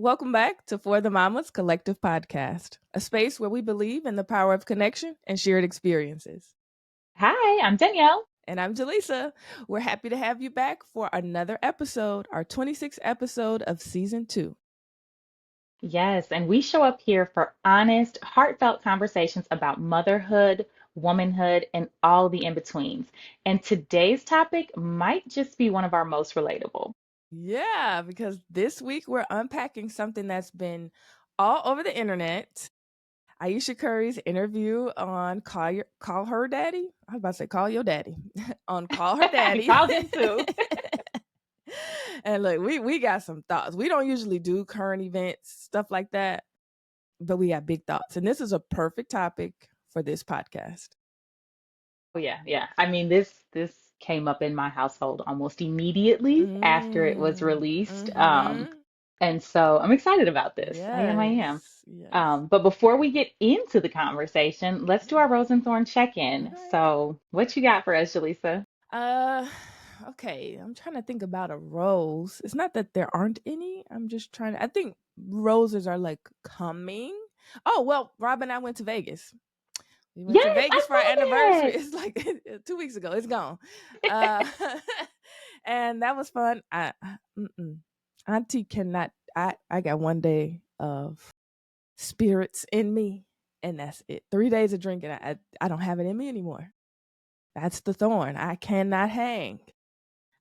Welcome back to For the Mamas Collective Podcast, a space where we believe in the power of connection and shared experiences. Hi, I'm Danielle. And I'm Jaleesa. We're happy to have you back for another episode, our 26th episode of season 2. Yes, and we show up here for honest, heartfelt conversations about motherhood, womanhood, and all the in-betweens. And today's topic might just be one of our most relatable. Yeah, because this week we're unpacking something that's been all over the internet. Ayesha Curry's interview on Call Her Daddy. I was about to say Call Your Daddy on Call Her Daddy. Call him too. And look, we got some thoughts. We don't usually do current events, stuff like that, but we got big thoughts. And this is a perfect topic for this podcast. Oh yeah, yeah. I mean, this came up in my household almost immediately after it was released. Mm-hmm. And so I'm excited about this. I am. Yes. Yes. But before we get into the conversation, let's do our Rose and Thorn All check-in. right. So, what you got for us, Jaleesa? Uh okay. I'm trying to think about a rose. It's not that there aren't any. I'm just trying to I think roses are like coming. Oh well, Rob and I went to Vegas. We went to Yes, Vegas I for our saw anniversary. that. It's like 2 weeks ago. It's gone. Uh, and that was fun. Auntie cannot. I got one day of spirits in me, and that's it. 3 days of drinking. I don't have it in me anymore. That's the thorn. I cannot hang.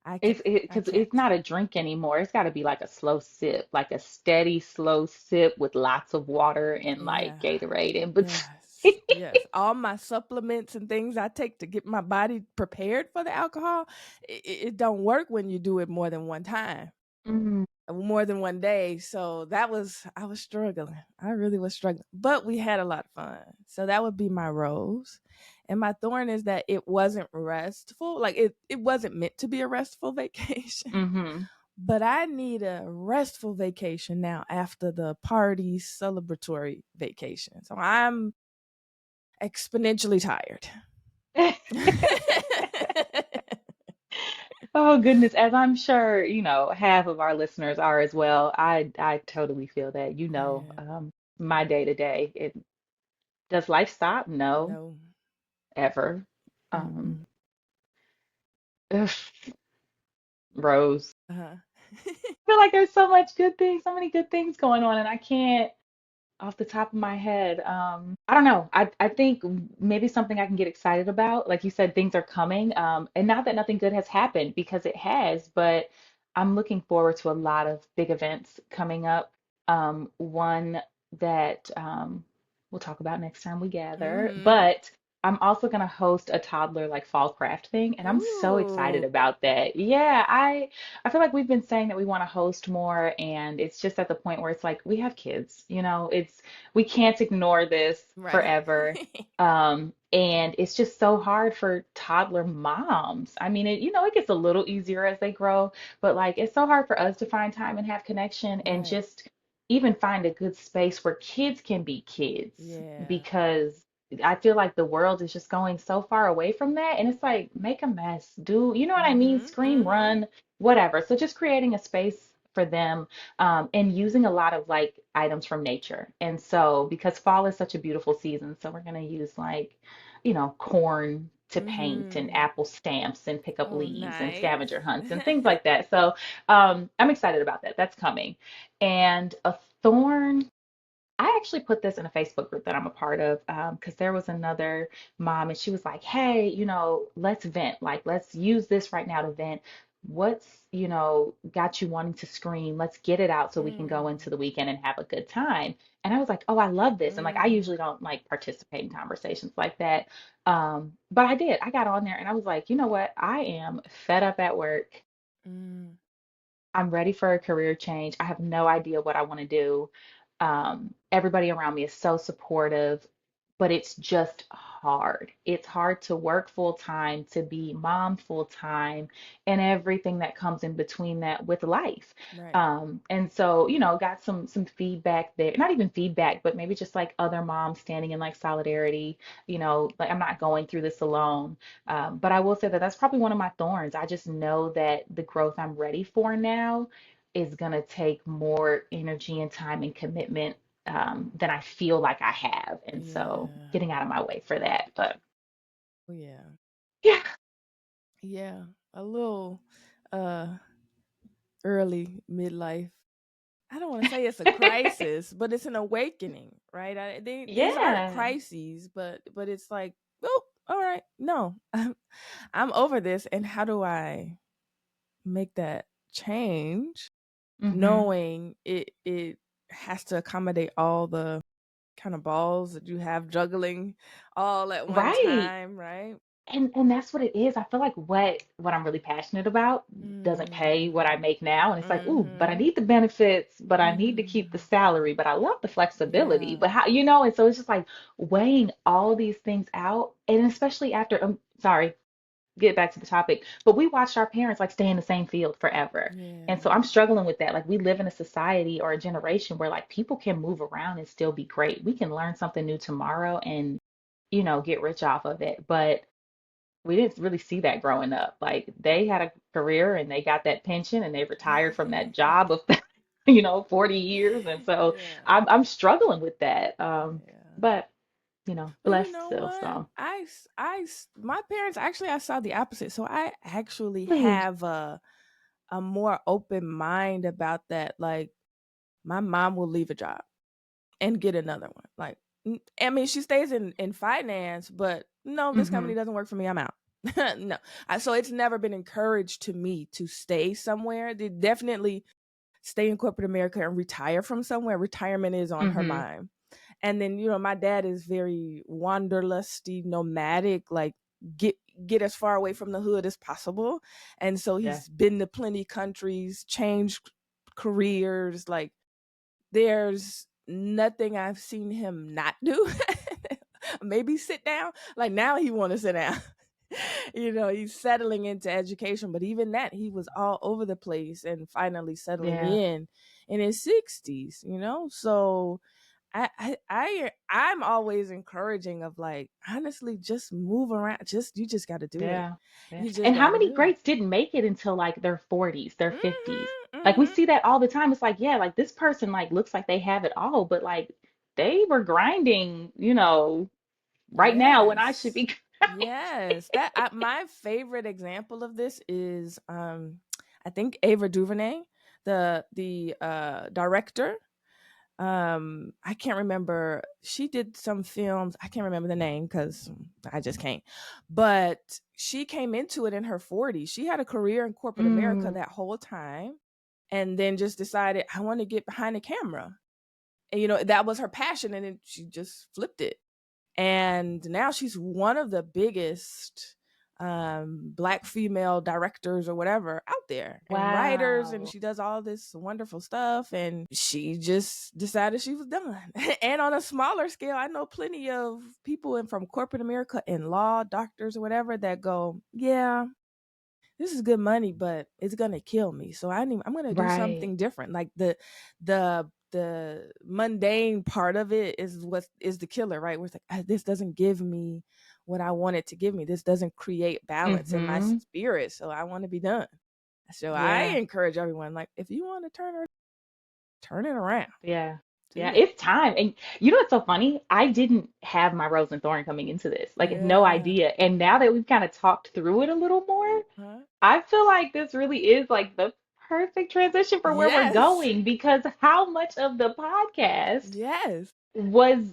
I can't. I Because it's can't. not a drink anymore. It's got to be like a slow sip, like a steady, slow sip with lots of water and like Yeah. Gatorade in between. Yes. Yes. All my supplements and things I take to get my body prepared for the alcohol, it don't work when you do it more than one time, Mm. more than one day. So I was struggling. I really was struggling, but we had a lot of fun. So that would be my rose. And my thorn is that it wasn't restful. Like it wasn't meant to be a restful vacation. Mm-hmm. But I need a restful vacation now after the party celebratory vacation. So I'm exponentially tired. Oh goodness, as I'm sure, half of our listeners are as well. I totally feel that. Yeah. My day to day. It does life stop? No, No. ever. Um, Mm-mm. ugh, Rose. Uh-huh. I feel like there's so much good things, so many good things going on, and I can't off the top of my head. I don't know. I think maybe something I can get excited about. Like you said, things are coming. And not that nothing good has happened because it has, but I'm looking forward to a lot of big events coming up. One that we'll talk about next time we gather. Mm-hmm. But I'm also going to host a toddler like fall craft thing, and I'm so excited Ooh. about that. Yeah, I feel like we've been saying that we want to host more, and it's just at the point where it's like we have kids, we can't ignore this Right. forever. And it's just so hard for toddler moms. I mean, it gets a little easier as they grow, but like it's so hard for us to find time and have connection and Right. just even find a good space where kids can be kids Yeah. because I feel like the world is just going so far away from that. And it's like, make a mess, do you know what I mean? Mm-hmm. Scream, Mm-hmm. run, whatever. So just creating a space for them and using a lot of like items from nature. And so, because fall is such a beautiful season, so we're going to use like, corn to paint and Mm-hmm. apple stamps and pick up Oh, leaves and nice. scavenger hunts and things like that. So, I'm excited about that. That's coming. And a thorn. I actually put this in a Facebook group that I'm a part of because there was another mom and she was like, hey, let's vent. Like, let's use this right now to vent. What's, got you wanting to scream? Let's get it out so we can go Mm. into the weekend and have a good time. And I was like, oh, I love this. And like, I Mm. usually don't like participate in conversations like that. But I did. I got on there and I was like, you know what? I am fed up at work. Mm. I'm ready for a career change. I have no idea what I want to do. Everybody around me is so supportive, but it's just hard. It's hard to work full time, to be mom full time, and everything that comes in between that with life. Right. And so, got some feedback there. Not even feedback, but maybe just like other moms standing in like solidarity. Like I'm not going through this alone. But I will say that that's probably one of my thorns. I just know that the growth I'm ready for now, is going to take more energy and time and commitment than I feel like I have. And so Yeah. getting out of my way for that. But Oh, yeah. yeah, Yeah. A little uh early midlife. I don't want to say it's a crisis, but it's an awakening, right? These aren't yeah. crises, but it's like, oh, all right, no, I'm over this, and how do I make that change? Hmm. Knowing it has to accommodate all the kind of balls that you have juggling all at one Right. time, right? And that's what it is. I feel like what I'm really passionate about doesn't pay what I Mm. make now. And it's like, ooh, but I Mhm. need the benefits, but I need to keep the Mm. salary, but I love the flexibility. Yeah. But how, and so it's just like weighing all these things out. And especially after, sorry, get back to the topic, but we watched our parents like stay in the same field forever. And so Yeah. I'm struggling with that. Like we live in a society or a generation where like people can move around and still be great. We can learn something new tomorrow and, get rich off of it. But we didn't really see that growing up. Like they had a career and they got that pension and they retired from that job of 40 years. And so Yeah. I'm struggling with that. Yeah. But But you blessed know still. what? So My parents actually, I saw the opposite. So I actually really, have a more open mind about that. Like my mom will leave a job and get another one. Like, I mean, she stays in finance, but no, this hmm company doesn't work for me. I'm out. No, so it's never been encouraged to me to stay somewhere. They definitely stay in corporate America and retire from somewhere. Retirement is on her hmm mind. And then, my dad is very wanderlusty, nomadic, like get get as far away from the hood as possible. And so yeah, he's been to plenty countries, changed careers, like there's nothing I've seen him not do. Maybe sit down. Like now he want to sit down. He's settling into education, but even that he was all over the place and finally settling yeah, in his 60s, So I'm always encouraging of like honestly just move around. You just got to do it. yeah, yeah. You just And how got to many do it. greats didn't make it until like their 40s, their 50s? Mhm. Like we Mhm. see that all the time. It's like, yeah, like this person like looks like they have it all, but like they were grinding, right now when I should Yes. be. Yes. My favorite example of this is I think Ava DuVernay, the director. I can't remember. She did some films. I can't remember the name cuz I just can't. But she came into it in her 40s. She had a career in corporate America Mm, that whole time and then just decided I want to get behind the camera. And that was her passion and then she just flipped it, and now she's one of the biggest black female directors or whatever out there and writers, and wow. she does all this wonderful stuff, and she just decided she was done. And on a smaller scale, I know plenty of people from corporate America in law, doctors or whatever, that go, yeah, this is good money, but it's gonna kill me. So I'm gonna do Right. something different. Like the mundane part of it is what is the killer, right? Where it's like, this doesn't give me what I want it to give me. This doesn't create balance in my Mm-hmm. spirit. So I want to be done. So I Yeah. encourage everyone, like, if you want to turn it around. Yeah. Yeah. Do it. It's time. And what's so funny? I didn't have my rose and thorn coming into this. Like no Yeah. idea. And now that we've kind of talked through it a little more, Huh? I feel like this really is like the perfect transition for where we're Yes. going because how much of the podcast Yes. was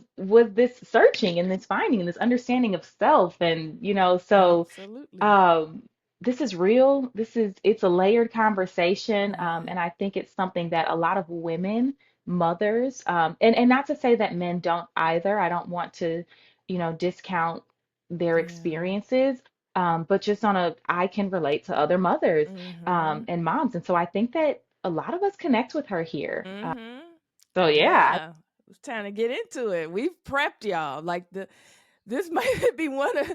this searching and this finding and this understanding of self and so Absolutely. um this is real, it's a layered conversation, Yeah. and I think it's something that a lot of women, mothers, and not to say that men don't either. I don't want to discount their Yeah. experiences, but just on a I can relate to other mothers Mm-hmm. and moms, and so I think that a lot of us connect with her here. Mm-hmm. So yeah. Yeah. It's time to get into it. We've prepped y'all. Like this might be one of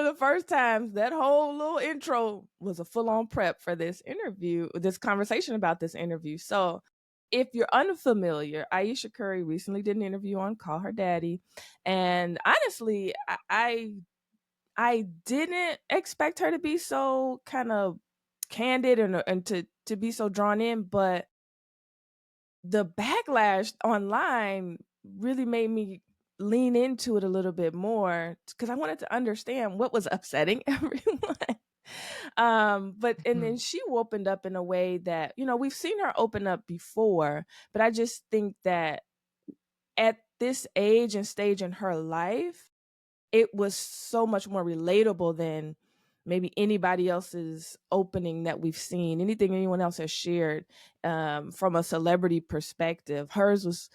the first times that whole little intro was a full-on prep for this interview, this conversation about this interview. So if you're unfamiliar, Ayesha Curry recently did an interview on Call Her Daddy. And honestly, I didn't expect her to be so kind of candid and to be so drawn in, but the backlash online really made me lean into it a little bit more because I wanted to understand what was upsetting everyone. But and then Mhm. she opened up in a way that, we've seen her open up before, but I just think that at this age and stage in her life, it was so much more relatable than maybe anybody else's opening that we've seen, anything anyone else has shared, from a celebrity perspective. Hers was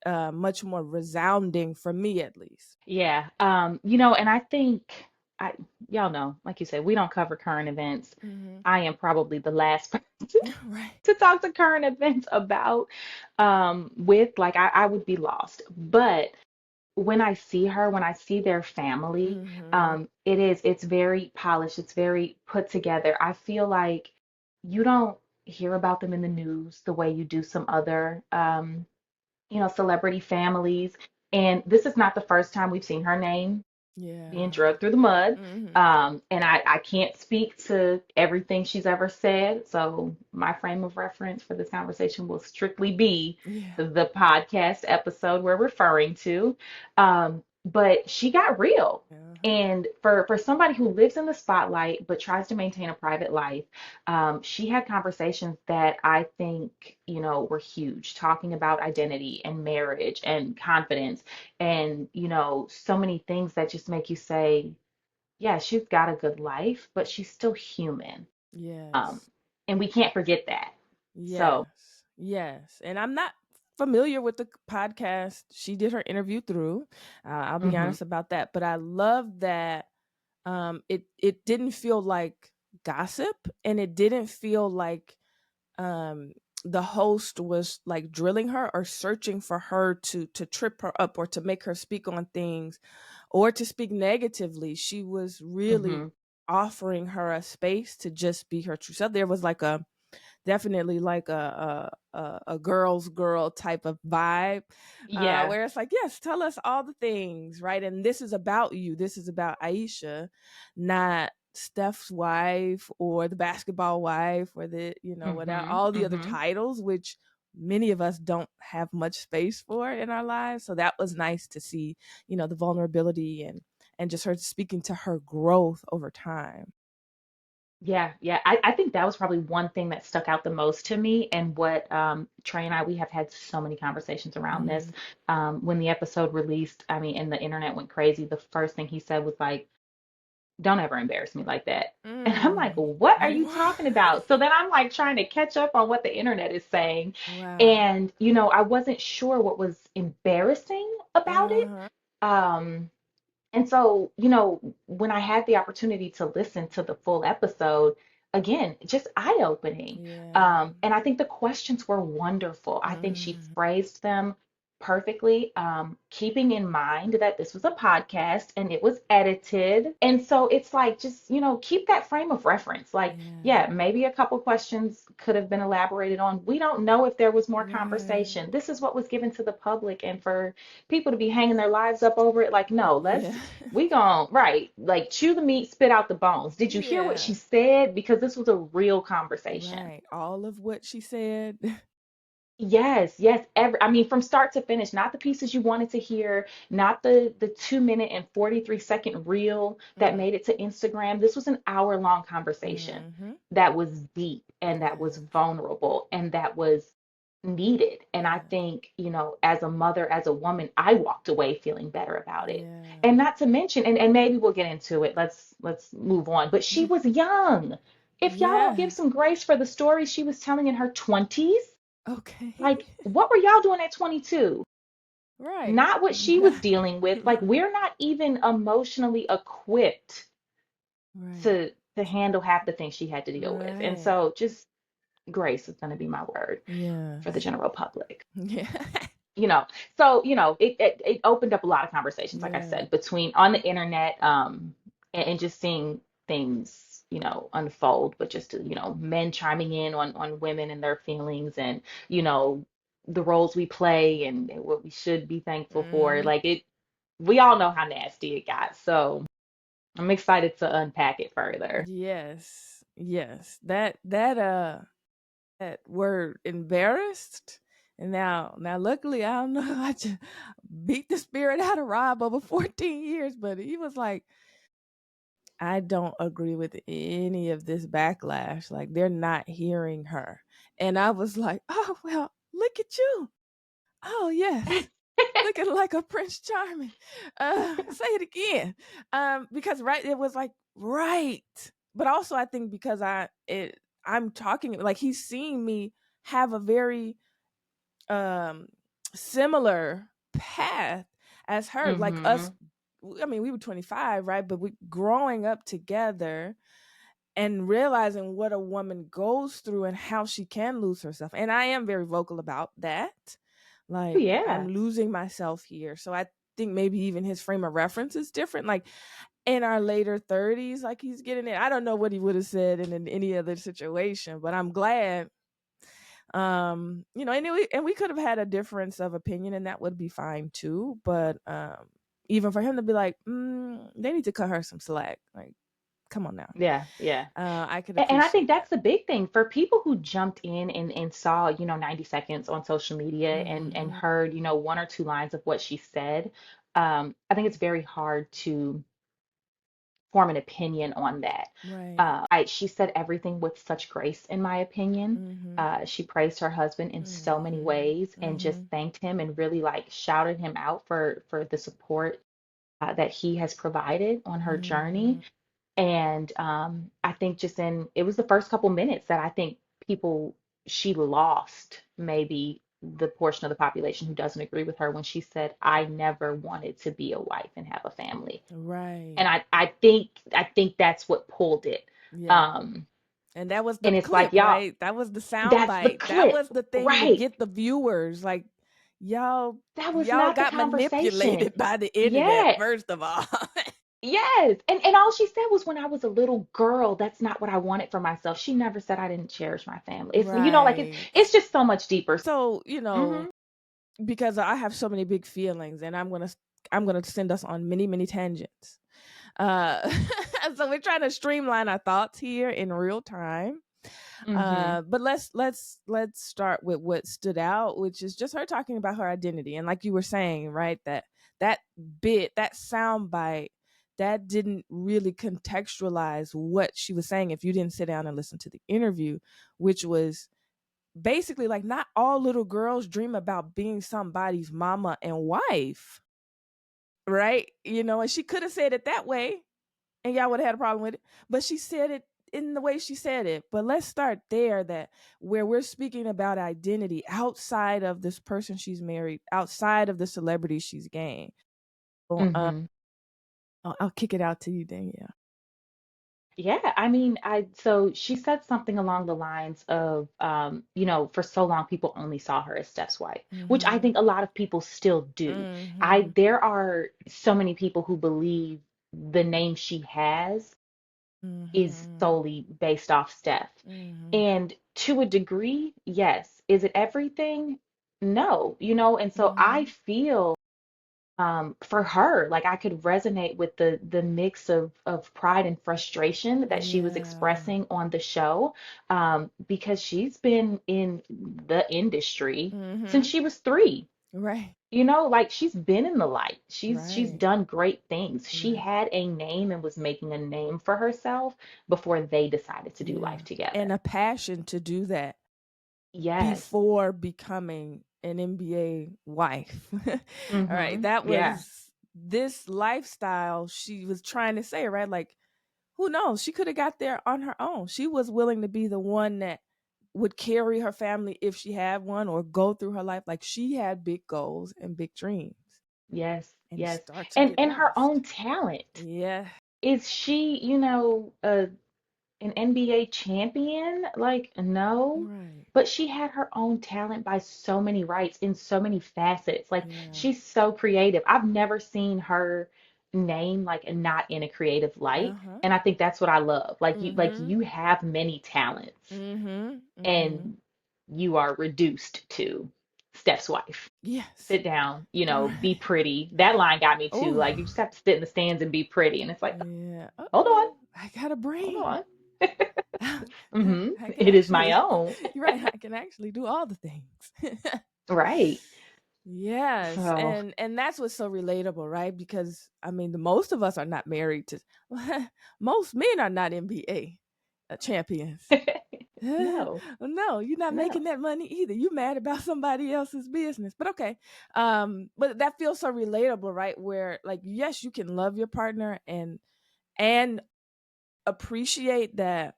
much more resounding for me, at least. Yeah. And I think I y'all know, like you said, we don't cover current events. Hmm. I am probably the last person Right. to talk to current events about with like I would be lost. But when I see her, when I see their family, Hmm. it's very polished, it's very put together. I feel like you don't hear about them in the news the way you do some other celebrity families. And this is not the first time we've seen her name being Yeah. drugged through the mud. Hmm. And I can't speak to everything she's ever said. So my frame of reference for this conversation will strictly be Yeah. the podcast episode we're referring to. But she got real. Uh-huh. And for somebody who lives in the spotlight but tries to maintain a private life, she had conversations that I think, were huge, talking about identity and marriage and confidence and so many things that just make you say, yeah, she's got a good life, but she's still human. um Yes. and we can't forget that. So Yes. Yes. And I'm not familiar with the podcast she did her interview through. I'll be mhm, honest about that. But I love that it didn't feel like gossip, and it didn't feel like um the host was like drilling her or searching for her to trip her up or to make her speak on things or to speak negatively. She was really mhm, offering her a space to just be her true self. There was like a definitely like a girl's girl type of vibe, yeah, where it's like, yes, tell us all the things, right? And this is about you. This is about Ayesha, not Steph's wife or the basketball wife or the, whatever, mhm, all the other mhm. titles, which many of us don't have much space for in our lives. So that was nice to see, the vulnerability and just her speaking to her growth over time. Yeah, yeah. I think that was probably one thing that stuck out the most to me. And what Trey and I, we have had so many conversations around this. Mm-hmm. When the episode released, I mean, and the internet went crazy, the first thing he said was like, don't ever embarrass me like that. And I'm like, Mm. what are you What? talking about? So then I'm like trying to catch up on what the internet is saying. Wow. And, I wasn't sure what was embarrassing about it. Uh-huh. Um, and so, when I had the opportunity to listen to the full episode, again, just eye-opening. Yeah. And I think the questions were wonderful. I think she Mhm. phrased them perfectly, keeping in mind that this was a podcast and it was edited. And so it's like, just, keep that frame of reference. Like, Yeah. yeah, maybe a couple questions could have been elaborated on. We don't know if there was more Right. conversation. This is what was given to the public. And for people to be hanging their lives up over it, like, no, Yeah. we gon' right, like chew the meat, spit out the bones. Did you hear what she Yeah. said? Because this was a real conversation. Right. All of what she said. Yes, yes. I mean, from start to finish, not the pieces you wanted to hear, not the 2 minute and 43-second reel that Mm. made it to Instagram. This was an hour-long conversation Mhm. that was deep and that was Yes. vulnerable and that was needed. And I Yeah. think, as a mother, as a woman, I walked away feeling better about it. Yeah. And not to mention, and maybe we'll get into it. Let's move on. But she was young. If y'all don't give Yeah. some grace for the story she was telling in her 20s, Okay. like, what were y'all doing at 22? Right. Not what she was dealing with. Like, Right. we're not even emotionally equipped Right. to handle half the things she had to deal with. And Right. so, just grace is going to be my word for the Yes. general public. Yeah. You know, so it opened up a lot of conversations, like I Yeah. said, between on the internet, and just seeing things, unfold, but just men chiming in on women and their feelings, and you know the roles we play and what we should be thankful for. Mhm. Like, it, we all know how nasty it got, so I'm excited to unpack it further. Yes. Yes. That word embarrassed And now, luckily, I don't know. I just beat the spirit out of Rob over 14 years, but he was like, I don't agree with any of this backlash. Like, they're not hearing her. And I was like, oh, well, look at you. Oh, yes. Looking like a Prince Charming. Say it again. Because right, it was like, right. But also I think because I'm talking like he's seeing me have a very um similar path as her. Like us, Mm-hmm. I mean, we were 25, right? But we growing up together and realizing what a woman goes through and how she can lose herself. And I am very vocal about that. Oh, Like, I'm yeah. losing myself here. So I think maybe even his frame of reference is different. Like in our later 30s, like he's getting it. I don't know what he would have said in any other situation, but I'm glad. And we could have had a difference of opinion and that would be fine too. But even for him to be like, they need to cut her some slack. Like, come on now. Yeah, yeah. I could And I think appreciate that. that's the big thing for people who jumped in and saw, 90 seconds on social media and Mhm. heard, one or two lines of what she said. I think it's very hard to form an opinion on that. Right. She said everything with such grace, in my opinion. Mhm. She praised her husband in so many Mhm. ways and just Mhm. thanked him and really like shouted him out for the support that he has provided on her journey. Mhm. And I think it was the first couple minutes that I think she lost maybe the portion of the population who doesn't agree with her when she said, I never wanted to be a wife and have a family. And Right. I think that's what pulled it. Yeah. Um, And that was the and it's like, clip, y'all, right? That was the sound that's the bite. That was clip, the thing to right? get the viewers. Like, y'all, That was y'all not the got conversation. manipulated by the internet, Yeah, first of all. yes. And all she said was when I was a little girl, that's not what I wanted for myself. She never said I didn't cherish my family. It's like Right. it's just so much deeper. So, Hmm. because I have so many big feelings and I'm gonna send us on many, many tangents. Uh so we're trying to streamline our thoughts here in real time. Hmm. But let's start with what stood out, which is just her talking about her identity. And like you were saying, right, that sound bite, that didn't really contextualize what she was saying if you didn't sit down and listen to the interview, which was basically like not all little girls dream about being somebody's mama and wife, right? And she could have said it that way and y'all would have had a problem with it. But she said it in the way she said it. But let's start there, that where we're speaking about identity outside of this person she's married, outside of the celebrity she's gained. Well, Hmm. I'll kick it out to you, Danielle. Yeah, I mean, so she said something along the lines of, for so long people only saw her as Steph's wife, which I Mhm. think a lot of people still do. Mhm. There are so many people who believe the name she has is Mhm. solely based off Steph. Mhm. And to a degree, yes. Is it everything? No, and so I Mhm. feel for her, like I could resonate with the mix of pride and frustration that she was Yeah. expressing on the show, because she's been in the industry since Mhm. she was 3. Right. Like she's been in the light. She's Right. done great things. She Right. had a name and was making a name for herself before they decided to do Yeah. life together. And a passion to do that Yes. before becoming an NBA wife. All right. Mm-hmm. That Yeah. was this lifestyle she was trying to say, right? Like, who knows? She could have got there on her own. She was willing to be the one that would carry her family if she had one or go through her life. Like, she had big goals and big dreams Yes. and Yes. start to And get her lost. own talent. Yeah. Is she, an NBA champion? Like, no. Right. But she had her own talent by so many rights in so many facets. Like, Yeah. she's so creative. I've never seen her name like not in a creative light. Uh-huh. And I think that's what I love. Mm-hmm. You have many talents Mm-hmm. Mm-hmm. and you are reduced to Steph's wife. Yes. Sit down, be Right. pretty. That line got me too. Oh. Like, you just have to sit in the stands and be pretty. And it's like, Yeah. hold on, Uh-oh. I got a hold brain. on. I Hmm. can It is my actually, own. you're right. I can actually do all the things. Right. Yes, So and that's what's so relatable, right? Because I mean, the most of us are not married to most men are not NBA champions. no, No, you're not no. making that money either. You mad about somebody else's business. But okay. But that feels so relatable, right? Where like yes, you can love your partner and appreciate that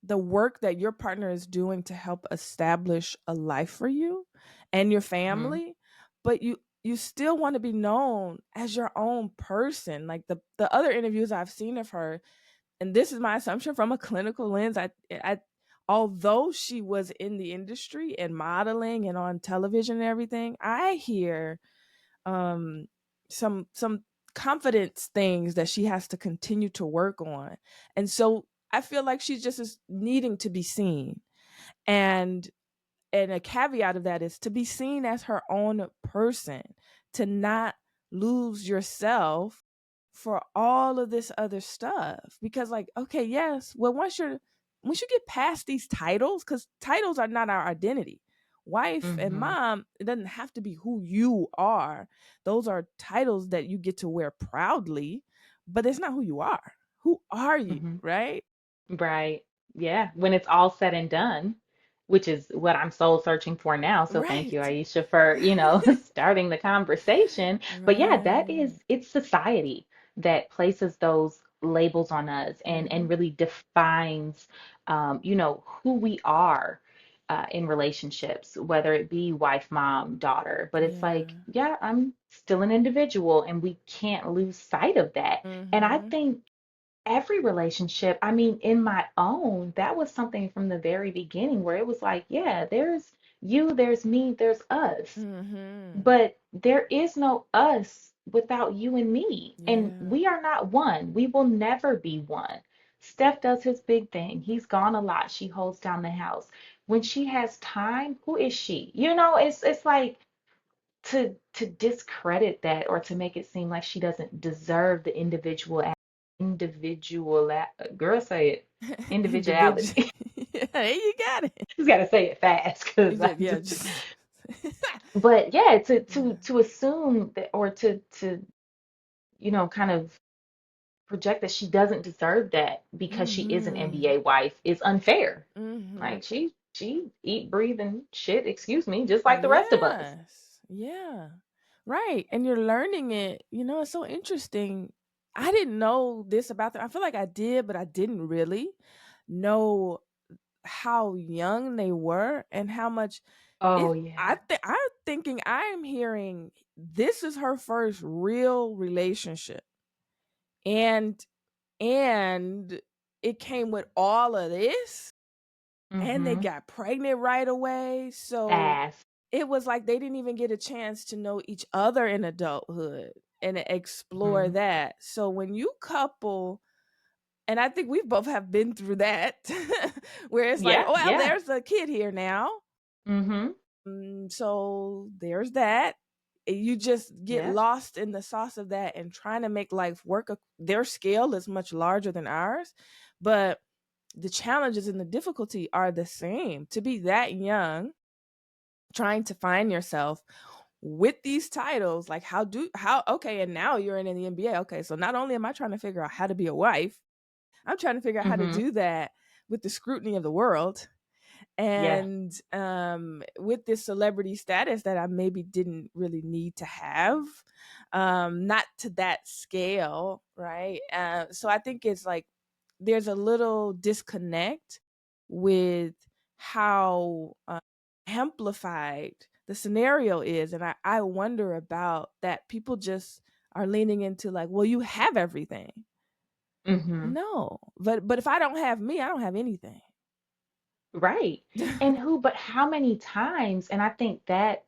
the work that your partner is doing to help establish a life for you and your Hmm. family, but you still want to be known as your own person. Like the other interviews I've seen of her, and this is my assumption from a clinical lens, I although she was in the industry and modeling and on television and everything, I hear um some confidence things that she has to continue to work on. And so I feel like she just is needing to be seen. And a caveat of that is to be seen as her own person, to not lose yourself for all of this other stuff. Because like, okay, yes, well once you get past these titles, because titles are not our identity. Wife and Hmm. mom, it doesn't have to be who you are. Those are titles that you get to wear proudly, but it's not who you are. Who are you, Hmm. right? Right. Yeah. When it's all said and done, which is what I'm soul searching for now. So thank you, Right. Aisha, for, starting the conversation. But yeah, Right. it's society that places those labels on us and Mhm. really defines, who we are. In relationships, whether it be wife, mom, daughter, but it's like, Yeah. yeah, I'm still an individual, and we can't lose sight of that. And I Mhm. think every relationship, I mean, in my own, that was something from the very beginning where it was like, yeah, there's you, there's me, there's us. Mhm. But there is no us without you and me. And Yeah. we are not one. We will never be one. Steph does his big thing. He's gone a lot. She holds down the house. When she has time, who is she? It's like to discredit that or to make it seem like she doesn't deserve the individual girl say it Individual. individuality. Yeah, you got it. Just gotta say it fast You because I just yeah, just just but yeah, to yeah. to to assume that or to kind of project that she doesn't deserve that because she is an Mhm. NBA wife is unfair. Mhm. Like she eat, breathe, and shit, excuse me, just like the rest of us. Yes. Yeah. Right. And you're learning it. It's so interesting. I didn't know this about them. I feel like I did, but I didn't really know how young they were and how much Oh it yeah. I'm thinking I'm hearing this is her first real relationship. And and it came with all of this and they Mm-hmm. got pregnant right away. So Fast. it was like they didn't even get a chance to know each other in adulthood and explore Mm-hmm. that. So when you couple, and I think we both have been through that, where it's like, Yeah, oh, well, yeah. there's a kid here now. Mm-hmm. So there's that. You just get Yeah. lost in the sauce of that and trying to make life work. Their scale is much larger than ours, but the challenges and the difficulty are the same. To be that young, trying to find yourself with these titles, like okay, and now you're in the NBA. Okay, so not only am I trying to figure out how to be a wife, I'm trying to figure out how to Mm-hmm. do that with the scrutiny of the world Yeah. and with this celebrity status that I maybe didn't really need to have, not to that scale, right? So I think it's like there's a little disconnect with how amplified the scenario is, and I wonder about that. People just are leaning into like, well, you have everything. Mm-hmm. No, but if I don't have me, I don't have anything. Right. But how many times, and I think that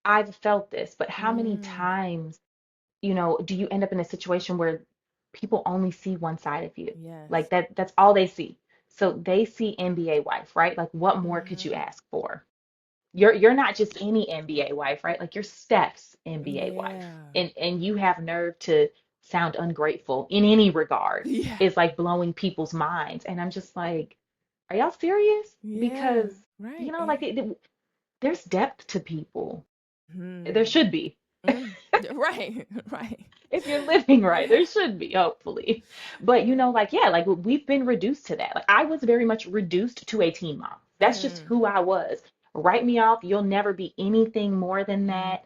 I've felt this, but how many Mm, times, do you end up in a situation where people only see one side of you? Like yes. that's all they see. So they see NBA wife, right? Like what more could you Mhm. ask for? You're not just any NBA wife, right? Like you're Steph's NBA wife. Yeah. And you have nerve to sound ungrateful in any regard. Yeah. It's like blowing people's minds. And I'm just like, are y'all serious? Yeah. Because You Right. know, like there's depth to people. There Hmm. should be. Mm. Right. Right. If you're living right, Yeah. there should be, hopefully. But Yeah. like, yeah, like we've been reduced to that. Like I was very much reduced to a teen mom. That's just Mm. who I was. Write me off. You'll never be anything more than Mm. that.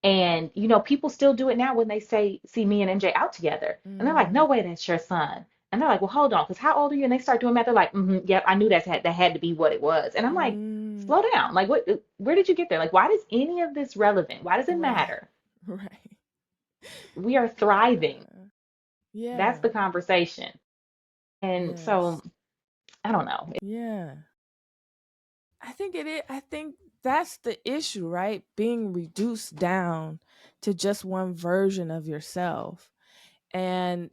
And people still do it now when they see me and MJ out together. And they're like, Mm. no way, that's your son. And they're like, well, hold on, because how old are you? And they start doing math. They're like, yep, I knew that had to be what it was. And I'm like, Mm. slow down. Like, where did you get there? Like, why is any of this relevant? Why does it Right. matter? Right. We are thriving. Yeah. That's Yeah. the conversation. And so Yes. I don't know. Yeah. I think it is. I think that's the issue, right? Being reduced down to just one version of yourself. And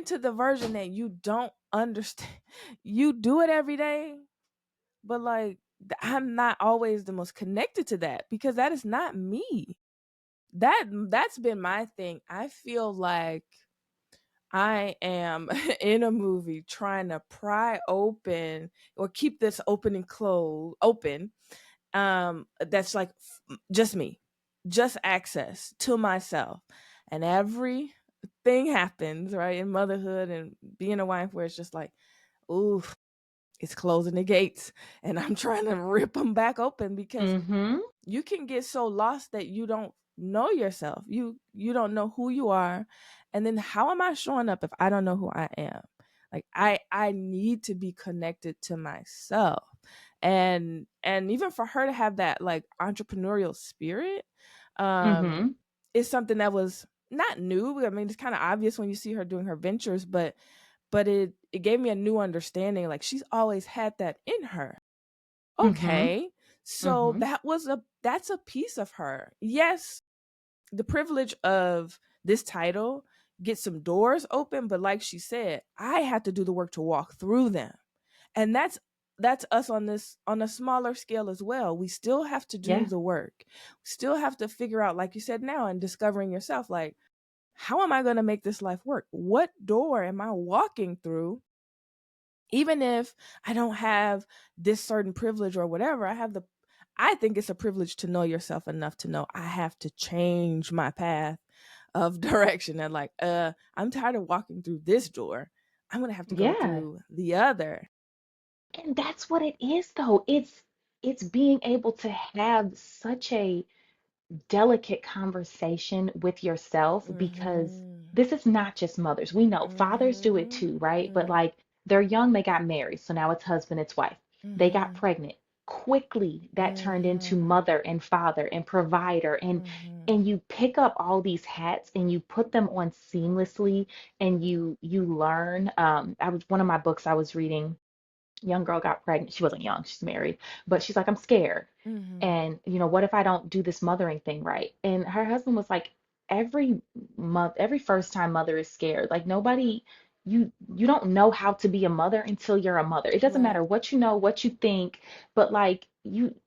to the version that you don't understand. You do it every day, but like I'm not always the most connected to that because that is not me. That's been my thing. I feel like I am in a movie trying to pry open or keep this open and close open. That's like just me, just access to myself, and every thing happens right in motherhood and being a wife where it's just like, ooh, it's closing the gates, and I'm trying to rip them back open because Mm-hmm. you can get so lost that you don't know yourself. You don't know who you are. And then how am I showing up if I don't know who I am? Like I need to be connected to myself. And even for her to have that like entrepreneurial spirit um Mm-hmm. is something that was not new. I mean, it's kind of obvious when you see her doing her ventures, but it gave me a new understanding, like she's always had that in her. Mm-hmm. Okay. So Mm-hmm. that's a piece of her. Yes, the privilege of this title gets some doors open, but like she said, I had to do the work to walk through them. And that's us on a smaller scale as well. We still have to do Yeah. the work. We still have to figure out, like you said now, and discovering yourself, like, how am I going to make this life work? What door am I walking through? Even if I don't have this certain privilege or whatever, I think it's a privilege to know yourself enough to know I have to change my path of direction, and like, I'm tired of walking through this door. I'm going to have to go Yeah. through the other. And that's what it is though. It's being able to have such a delicate conversation with yourself because Mhm. this is not just mothers. We know fathers do it Mhm. too, right? But Mm. like they're young, they got married. So now it's husband, it's wife. They got Mhm. pregnant. Quickly that turned into Mhm. mother and father and provider Mhm. and you pick up all these hats and you put them on seamlessly and you learn. I was one of my books I was reading, young girl got pregnant. She wasn't young, she's married, but she's like, I'm scared. Mhm. And, what if I don't do this mothering thing right? And her husband was like, every month, every first time mother is scared. Like nobody, you don't know how to be a mother until you're a mother. It doesn't matter Right. what you know, what you think, but like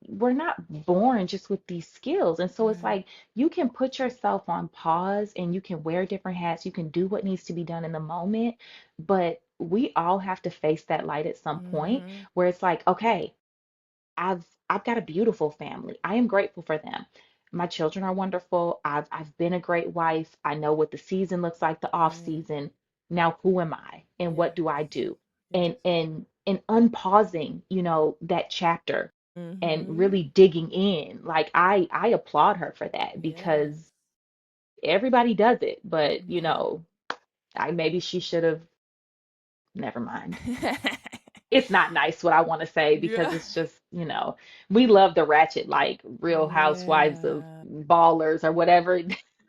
we're not born just with these skills. And so it's Right. like you can put yourself on pause and you can wear different hats. You can do what needs to be done in the moment, but we all have to face that light at some point Mhm. where it's like, okay, I've got a beautiful family. I am grateful for them. My children are wonderful. I've been a great wife. I know what the season looks like, the off Right. season. Now who am I and what Yes. do I do? Yes. And unpausing, that chapter and Mhm. really digging in. Like I applaud her for that because Yes. everybody does it, but Yeah. I maybe she should have never mind. It's not nice what I want to say because Yeah. it's just, we love the ratchet like Real Housewives of Yeah. Ballers or whatever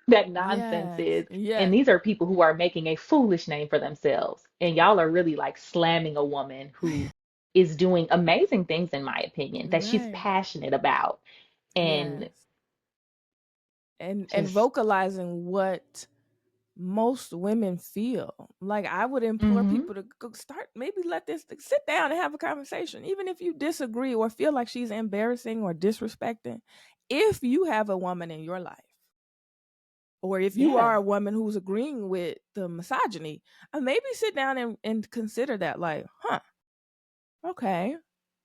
that nonsense Yes. is. And Yes. these are people who are making a foolish name for themselves. And y'all are really like slamming a woman who is doing amazing things, in my opinion, that she's Right. passionate about. And Yes. And just, vocalizing what most women feel. Like, I would implore mm-hmm, people to go start, maybe let this sit down and have a conversation, even if you disagree or feel like she's embarrassing or disrespecting. If you have a woman in your life, or if you yeah, are a woman who's agreeing with the misogyny, maybe sit down and consider that, like, huh, okay,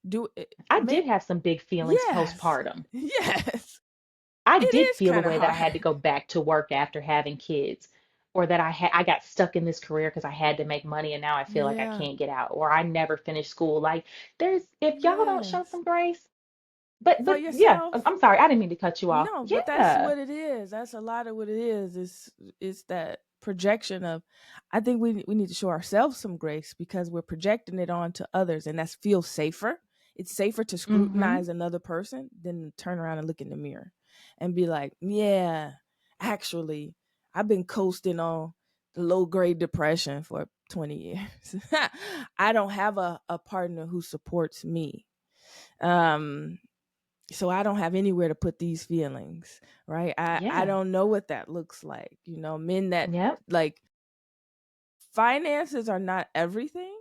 Do I men? did have some big feelings Yes, postpartum. yes. I It did is feel a kind of way that I hard. had to go back to work after having kids, or that I got stuck in this career because I had to make money and now I feel like I Yeah. can't get out, or I never finished school. Like there's if y'all don't show Yes. some grace, For but yeah, yourself. I'm sorry, I didn't mean to cut you off. No, but that's Yeah. what it is. That's a lot of what it is. Is that projection of I think we need to show ourselves some grace because we're projecting it on to others and that feels safer. It's safer to Mm-hmm. scrutinize another person than to turn around and look in the mirror and be like, "Yeah, actually, I've been coasting on the low grade depression for 20 years. I don't have a partner who supports me." Um so I don't have anywhere to put these feelings, right? I Yeah. don't know what that looks like. Men that Yep. like finances are not everything.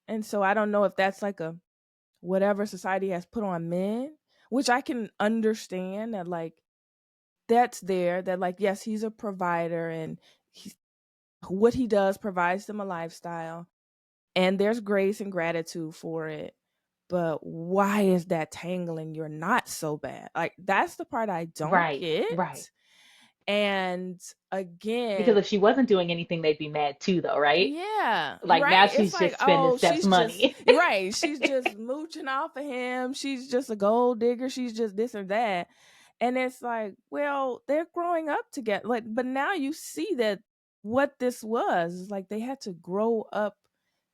And so I don't know if that's like a whatever society has put on men, which I can understand that like that's there that like yes, he's a provider and he's, what he does provides them a lifestyle and there's grace and gratitude for it. But why is that tangling you're not so bad? Like that's the part I don't Right. get. Right. And Because again, if she wasn't doing anything, they'd be mad too, though, right? yeah, Like now right. It's she's like, just spending oh, Steph's she's just money. right. She's just mooching off of him. She's just a gold digger. She's just this or that. And it's like, well, they're growing up together. Like, but now you see that what this was is like they had to grow up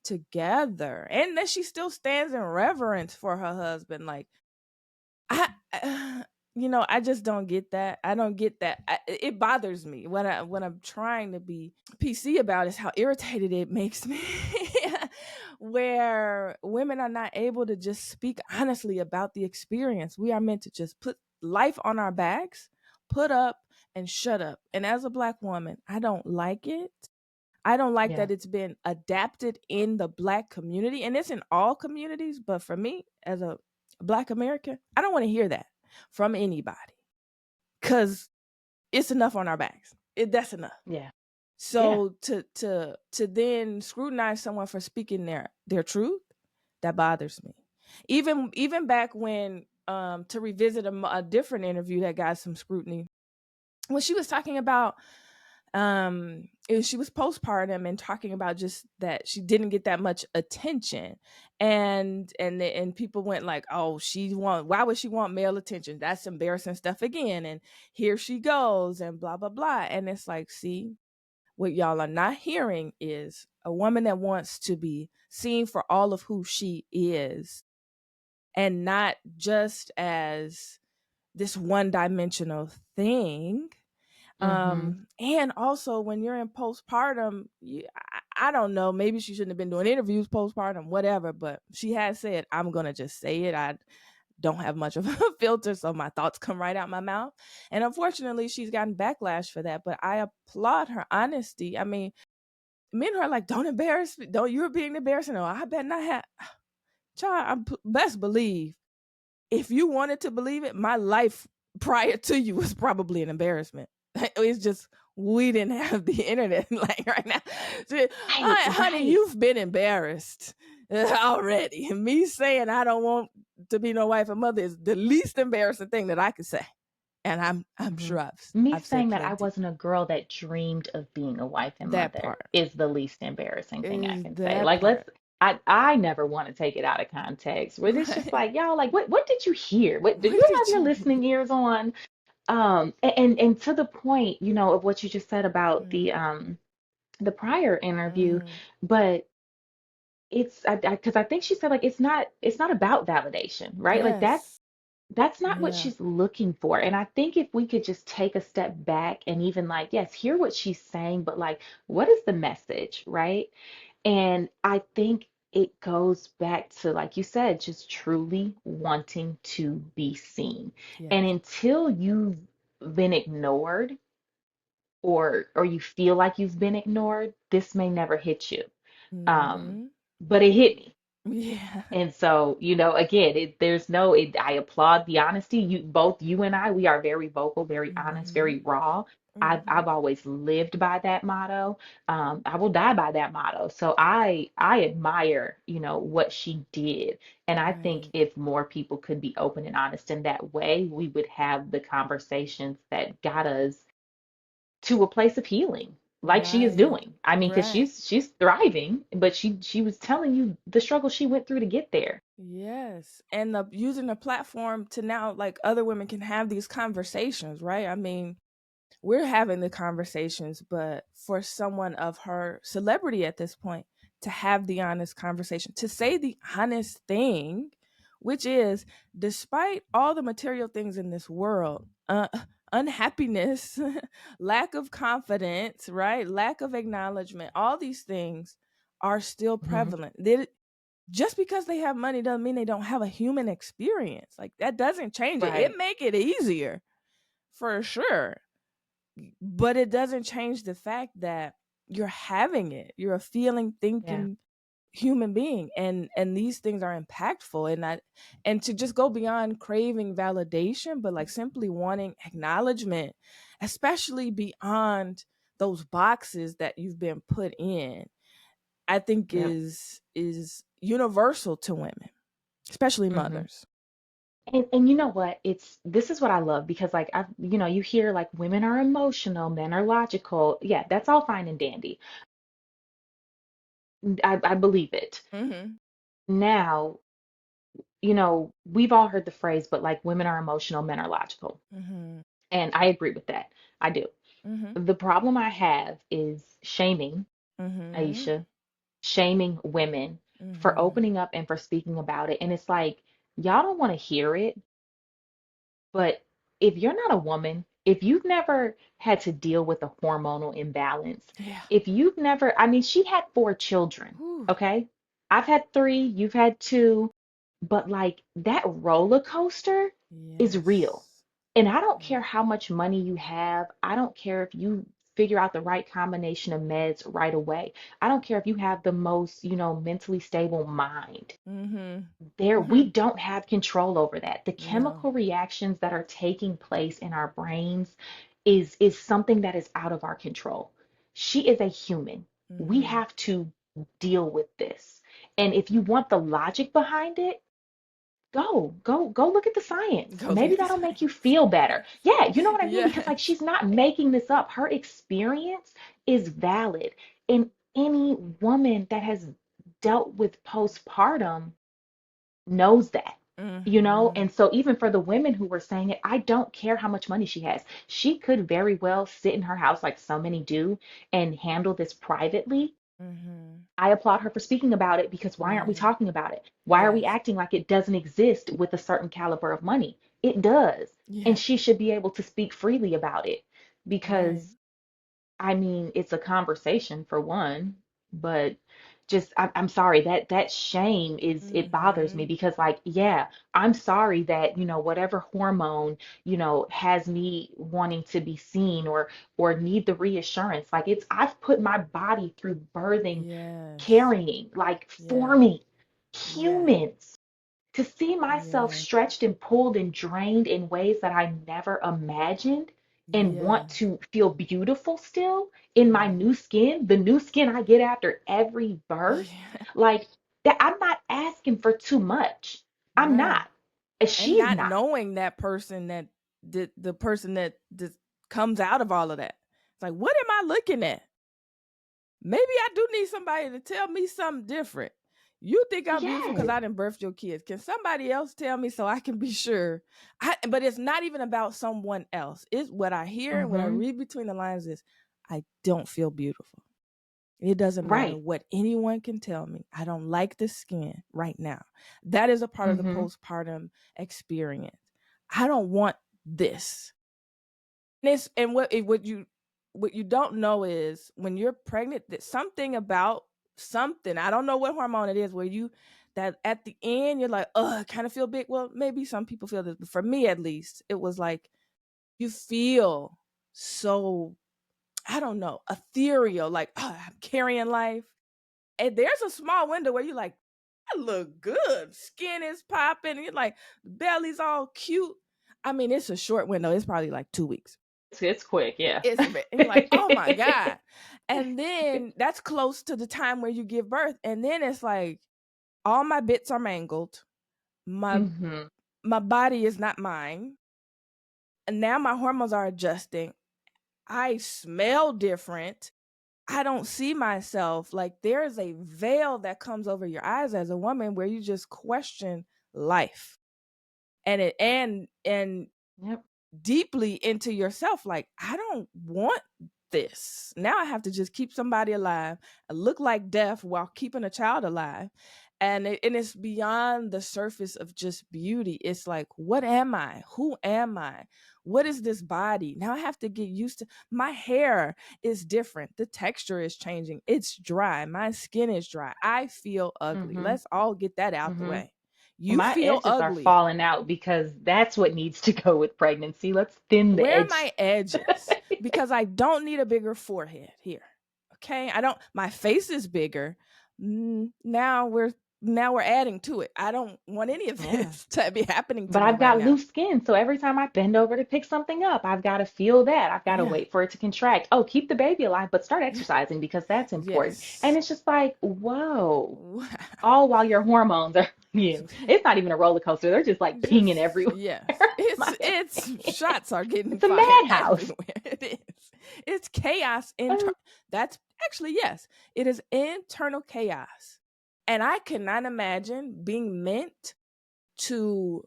together. And then she still stands in reverence for her husband. Like, I I just don't get that. I don't get that. It bothers me when I'm trying to be PC about is how irritated it makes me. Where women are not able to just speak honestly about the experience. We are meant to just put life on our backs, put up and shut up. And as a black woman, I don't like it. I don't like Yeah. that it's been adapted in the black community and it's in all communities. But for me, as a black American, I don't want to hear that from anybody because it's enough on our backs. That's enough. Yeah. Yeah. So to then scrutinize someone for speaking their truth, that bothers me. Even back when to revisit a different interview that got some scrutiny when she was talking about she was postpartum and talking about just that she didn't get that much attention and people went like, oh, why would she want male attention? That's embarrassing stuff again, and here she goes and blah blah blah. And it's like, see, what y'all are not hearing is a woman that wants to be seen for all of who she is and not just as this one dimensional thing. Mm-hmm. And also when you're in postpartum, I don't know, maybe she shouldn't have been doing interviews postpartum, whatever, but she has said, I'm gonna just say it. I don't have much of a filter, so my thoughts come right out my mouth. And unfortunately, she's gotten backlash for that, but I applaud her honesty. I mean, men are like, don't embarrass me, don't, you're being embarrassing. No, I bet not have. Child, best believe if you wanted to believe it, my life prior to you was probably an embarrassment. It's just we didn't have the internet like right now. So, Right. honey, Right. you've been embarrassed already. Me saying I don't want to be no wife or mother is the least embarrassing thing that I could say, and I'm Hmm. sure Me I've said saying that I plenty. wasn't a girl that dreamed of being a wife and That mother part is the least embarrassing thing I is can say. that Like, part, I never want to take it out of context. Where it's just right? like, y'all, like, what did you hear? What do What you have did your you? listening ears on? And to the point, of what you just said about the prior interview, Mm-hmm. but it's because I think she said like it's not about validation, right? Like Yes. that's not what Yeah. she's looking for. And I think if we could just take a step back and even like, yes, hear what she's saying, but like, what is the message, right? And I think it goes back to, like you said, just truly wanting to be seen. And Yes. until you've been ignored or you feel like you've been ignored, this may never hit you. Um, Mm-hmm. but it hit me. Yeah. And so, again, I applaud the honesty. You and I, we are very vocal, very honest, Mm-hmm. very raw. I've Mhm. always lived by that motto. I will die by that motto. So I admire, what she did. And I think Right. if more people could be open and honest in that way, we would have the conversations that got us to a place of healing, like she is Right. doing. I mean, because Right. she's thriving, but she was telling you the struggle she went through to get there. Yes. And using the platform to now, like, other women can have these conversations, right? I mean, we're having the conversations, but for someone of her celebrity at this point to have the honest conversation, to say the honest thing, which is, despite all the material things in this world, unhappiness, lack of confidence, right? Lack of acknowledgement, all these things are still Hmm. prevalent. Just because they have money doesn't mean they don't have a human experience. Like, that doesn't change it. It Right. make it easier for sure, but it doesn't change the fact that you're having it. You're a feeling, Yeah. thinking human being, and these things are impactful. And to just go beyond craving validation, but like simply wanting acknowledgement, especially beyond those boxes that you've been put in, I think Yep. is universal to women, especially Hmm. mothers. And you know what? This is what I love because like you hear like women are emotional, men are logical. Yeah, that's all fine and dandy. I believe it. Mhm. Now, we've all heard the phrase, but like women are emotional, men are logical. Mhm. And I agree with that. I do. Mhm. The problem I have is shaming, Mhm. Aisha, shaming women for Mhm. opening up and for speaking about it. And it's like, y'all don't want to hear it. But if you're not a woman, if you've never had to deal with a hormonal imbalance, Yeah. if you've never, I mean, she had 4 children, Whew. okay? I've had 3, you've had 2, but like that roller coaster is real. Yes. And I don't care Yeah. how much money you have. I don't care if you figure out the right combination of meds right away. I don't care if you have the most, mentally stable mind. Mhm. We Mhm. don't have control over that. The No. chemical reactions that are taking place in our brains is something that is out of our control. She is a human. We Mhm. have to deal with this. And if you want the logic behind it, go look at the science. Go look Maybe at the that'll make you science. feel better. Yeah, you know what I mean? Because like Yes. she's not making this up. Her experience is valid. And any woman that has dealt with postpartum knows that, Mhm. And so even for the women who were saying it, I don't care how much money she has. She could very well sit in her house like so many do and handle this privately. Mhm. I applaud her for speaking about it because why aren't we Right. talking about it? Why are we Yes. acting like it doesn't exist with a certain caliber of money? It does. Yeah. And she should be able to speak freely about it Right. because I mean, it's a conversation for one, but just I'm sorry that shame it bothers me Mhm. because like yeah, I'm sorry that whatever hormone has me wanting to be seen or need the reassurance like I've put my body through birthing, Yes. carrying, like Yeah. forming Yeah. humans to see myself Yeah. stretched and pulled and drained in ways that I never imagined and want Yes. to feel beautiful still in my Right. new skin, the new skin I get after every birth, Yeah. like that I'm not asking for too much. I'm Right. not. And And she's not not. knowing that person, that the person that just comes out of all of that. It's like, what am I looking at? Maybe I do need somebody to tell me something different. You think I'm beautiful because Yes. I didn't birth your kids. Can somebody else tell me so I can be sure? But it's not even about someone else. It's what I hear and what I Mm-hmm. read between the lines is, I don't feel beautiful. It doesn't matter Right. what anyone can tell me. I don't like the skin right now. That is a part of the Mm-hmm. postpartum experience. I don't want this. And what you don't know is when you're pregnant, that something about something, I don't know what hormone it is, where you that at the end you're like, oh, I kind of feel big. Well, maybe some people feel this, but for me at least, it was like you feel so, I don't know, ethereal, like, oh, I'm carrying life. And there's a small window where you're like, I look good. Skin is popping. And you're like, belly's all cute. I mean, it's a short window. It's probably like 2 weeks. It's quick, yeah. And you're like, oh my God. And then that's close to the time where you give birth. And then it's like all my bits are mangled. My Hmm. my body is not mine. And now my hormones are adjusting. I smell different. I don't see myself. Like there's a veil that comes over your eyes as a woman where you just question life. And Yep. deeply into yourself, like I don't want this. Now I have to just keep somebody alive and look like death while keeping a child alive. And it's beyond the surface of just beauty. It's like, what am I? Who am I? What is this body? Now I have to get used to my hair is different. The texture is changing. It's dry. My skin is dry. I feel ugly. Hmm. Let's all get that out the Hmm. way. Well, You my feel edges are ugly. falling out because that's what needs to go with pregnancy. Let's thin the Where are edge. my edges? Because I don't need a bigger forehead here. Okay? I don't my face is bigger. Now we're adding to it. I don't want any of Yeah. this to be happening to But me I've right got now. loose skin, so every time I bend over to pick something up, I've got to feel that. I've got to Yeah. wait for it to contract. Oh, keep the baby alive, but start Yeah. exercising because that's important. And Yes. it's just like, whoa, Wow. all while your hormones are, it's not even a roller coaster. They're just like pinging Just everywhere. yes. It's Like, it's shots are getting it's a fired madhouse. everywhere. It is. It's chaos that's actually yes. It is internal chaos. And I cannot imagine being meant to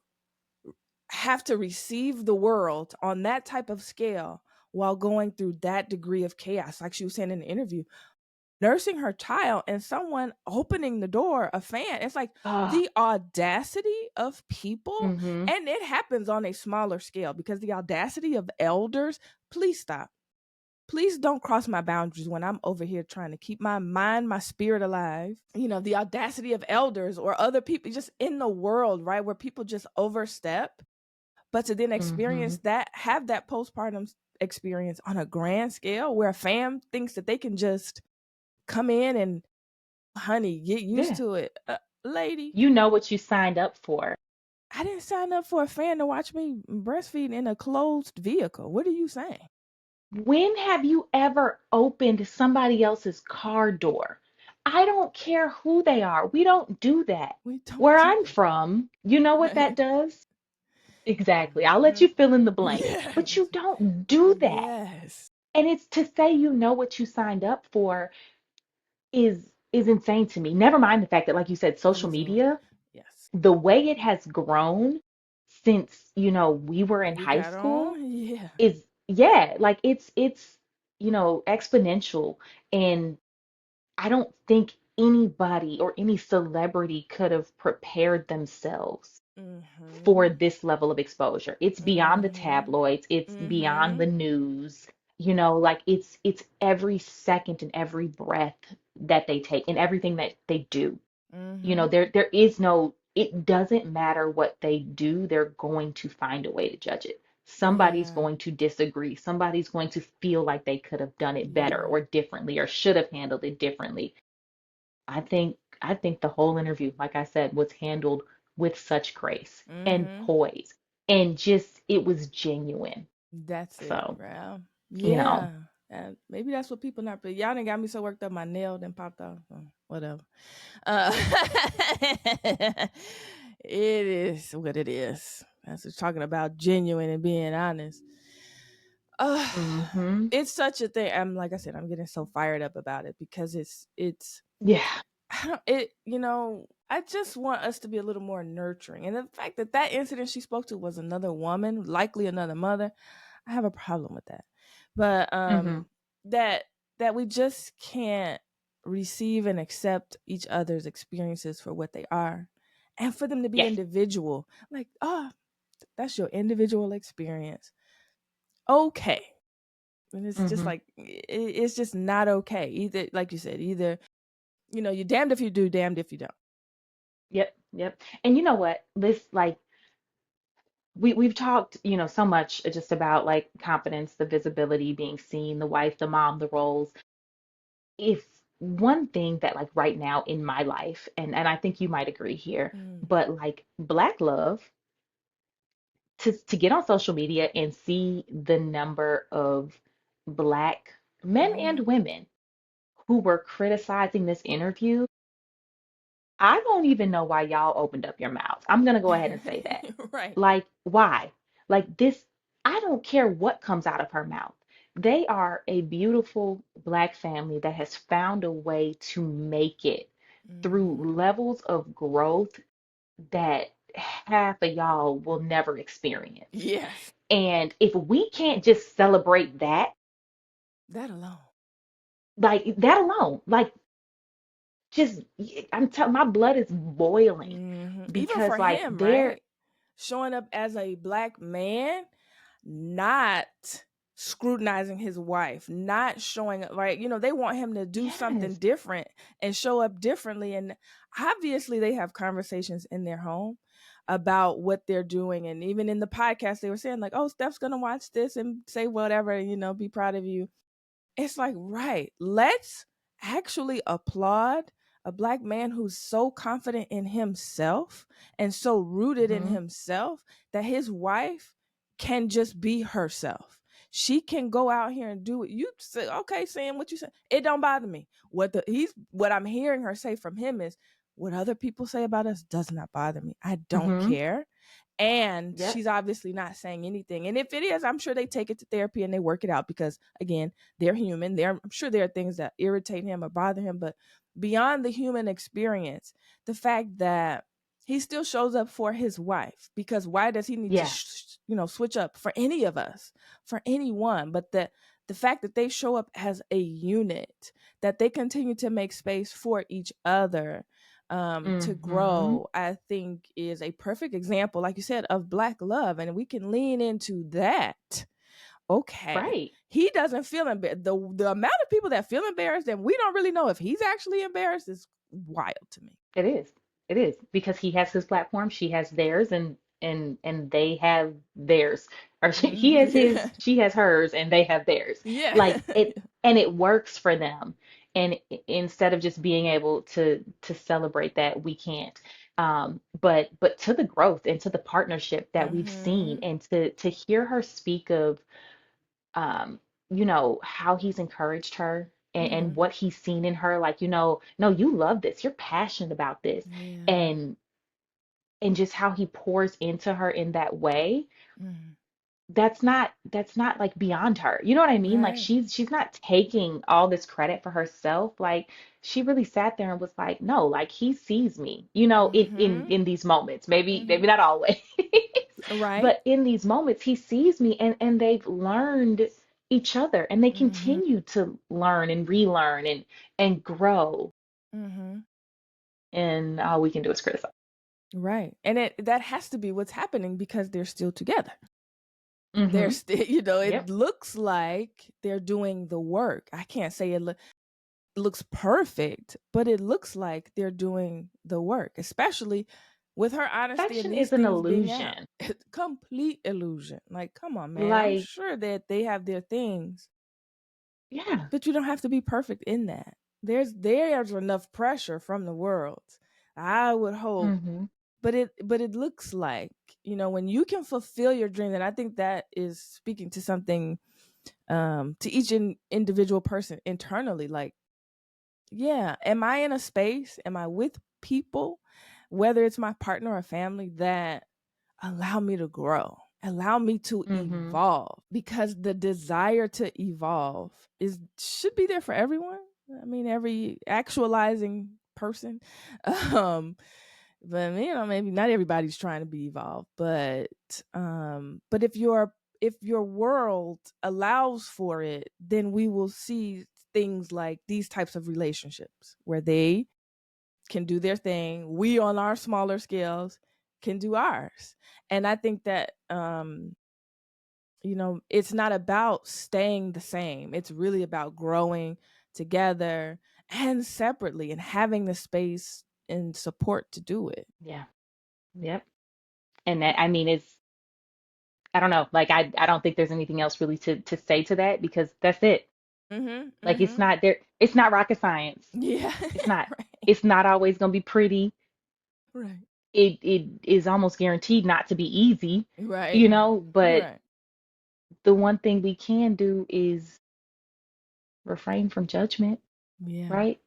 have to receive the world on that type of scale while going through that degree of chaos. Like she was saying in the interview, nursing her child and someone opening the door, a fan. It's like Oh, the audacity of people, mm-hmm. and it happens on a smaller scale because the audacity of elders, please stop. Please don't cross my boundaries when I'm over here trying to keep my mind, my spirit alive. The audacity of elders or other people just in the world, right? Where people just overstep, but to then Mm-hmm. experience that, have that postpartum experience on a grand scale where a fam thinks that they can just come in and honey, get used Yeah. to it. Lady, You know what you signed up for. I didn't sign up for a fan to watch me breastfeed in a closed vehicle. What are you saying? When have you ever opened somebody else's car door? I don't care who they are. We don't do that. We don't Where do I'm from, you know what that. that does? Exactly. I'll let Hmm. you fill in the blank, but Yes. you don't do that. Yes. And it's to say you know what you signed up for is insane to me. Never mind the fact that, like you said, social Delusional. media, Yes. the way it has grown since, we were in You high got school on? Yeah. is, yeah, like it's exponential. And I don't think anybody or any celebrity could have prepared themselves for Mm-hmm. this level of exposure. It's beyond the Mm-hmm. tabloids, it's beyond Mm-hmm. the news. Like it's every second and every breath that they take and everything that they do. Mm-hmm. There is no, it doesn't matter what they do, they're going to find a way to judge it. Somebody's Yeah. going to disagree. Somebody's going to feel like they could have done it better Yeah. or differently or should have handled it differently. I think the whole interview, like I said, was handled with such grace and Mm-hmm. poise and just it was genuine. That's it, So, bro. you know, Yeah. And maybe that's what people not. But y'all done got me so worked up, my nail then popped off. Whatever. Uh, it is what it is. That's just talking about genuine and being honest. Uh, hmm, it's such a thing. I'm like I said, I'm getting so fired up about it because it's yeah, I don't it I just want us to be a little more nurturing. And the fact that that incident she spoke to was another woman, likely another mother, I have a problem with that. But hmm, that that we just can't receive and accept each other's experiences for what they are and for them to be yes, individual. Like, oh, that's your individual experience. Okay. And it's just hmm, like it's just not okay. Either like you said, either you're damned if you do, damned if you don't. yep, yep. And you know what? This like we've talked, so much just about like confidence, the visibility, being seen, the wife, the mom, the roles. If one thing that like right now in my life, and I think you might agree here, Mm. but like Black love to get on social media and see the number of Black men and Mhm. women who were criticizing this interview, I don't even know why y'all opened up your mouths. I'm gonna go ahead and say that. Right. Like, why? Like this, I don't care what comes out of her mouth. They are a beautiful Black family that has found a way to make it through Mhm. levels of growth that half of y'all will never experience. Yes. And if we can't just celebrate that, That alone. like that alone, like just I'm telling my blood is boiling Even because for like him, they're right? Showing up as a Black man, not scrutinizing his wife, not showing up, right? They want him to do something yes. different and show up differently. And obviously, they have conversations in their home about what they're doing. And even in the podcast, they were saying, like, oh, Steph's going to watch this and say whatever, be proud of you. It's like, right, let's actually applaud a Black man who's so confident in himself and so rooted in Hmm. himself that his wife can just be herself. She can go out here and do what you say. Okay, saying what you said, it don't bother me. What I'm hearing her say from him is, what other people say about us does not bother me. I don't Hmm. care. And Yep. she's obviously not saying anything. And if it is, I'm sure they take it to therapy and they work it out because, again, they're human. I'm sure there are things that irritate him or bother him, but beyond the human experience, the fact that he still shows up for his wife, because why does he need to Yeah. switch up for any of us, for anyone? But the fact that they show up as a unit, that they continue to make space for each other, to Hmm. grow, I think is a perfect example, like you said, of Black love. And we can lean into that. Okay. Right. He doesn't feel embarrassed. The amount of people that feel embarrassed and we don't really know if he's actually embarrassed is wild to me. It is. It is because he has his platform, she has theirs, and they have theirs. Or he has his, Mm-hmm. she has hers, and they have theirs. Yeah. Like it, and it works for them. And instead of just being able to celebrate that, we can't. But to the growth and to the partnership that we've seen, Mm-hmm. and to hear her speak of um, how he's encouraged her and Mm-hmm. what he's seen in her, like, no, you love this, you're passionate about this, Yeah. and just how he pours into her in that way, Mm-hmm. that's not like beyond her. You know what I mean? Like Right. she's not taking all this credit for herself. Like she really sat there and was like, no, like he sees me, in Mm-hmm. these moments. Maybe Mm-hmm. not always. Right. But in these moments he sees me, and they've learned each other, and they Mm-hmm. continue to learn and relearn and grow. Mm-hmm. And all we can do is criticize. Right. And that has to be what's happening because they're still together. They're Mm-hmm. still, it Yep. looks like they're doing the work. I can't say looks perfect, but it looks like they're doing the work, especially with her honesty and Perfection these is an things being out. illusion. Complete illusion. Like, come on, man. I'm Like, sure that they have their things, yeah. but you don't have to be perfect in that. There's enough pressure from the world. I would hope, Mm-hmm. but it looks like, when you can fulfill your dream, and I think that is speaking to something, to each individual person internally, like, yeah, am I in a space, am I with people, whether it's my partner or family, that allow me to grow, allow me to Mm-hmm. evolve, because the desire to evolve is should be there for everyone. I mean, every actualizing person. um but maybe not everybody's trying to be evolved, but if your world allows for it, then we will see things like these types of relationships where they can do their thing, we on our smaller scales can do ours. And I think that it's not about staying the same, it's really about growing together and separately, and having the space and support to do it. Yeah. Yep. And that, I mean, I don't know. Like I don't think there's anything else really to say to that, because that's it. Mhm. Like it's Mhm. not there. It's not rocket science. Yeah. It's not. Right. It's not always gonna be pretty. Right. it is almost guaranteed not to be easy, Right. but Right. the one thing we can do is refrain from judgment, Yeah. right?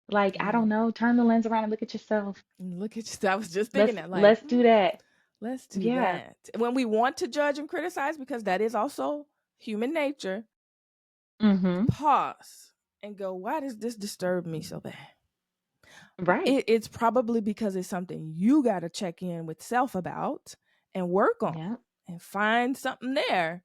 Like, I Yeah. don't know, turn the lens around and look at yourself. And look at you. I was just thinking Let's that, like, let's do that. let's do Yeah. that. When we want to judge and criticize, because that is also human nature, Mm-hmm. pause and go, why does this disturb me so bad? Right. It's probably because it's something you got to check in with self about and work on Yeah. and find something there.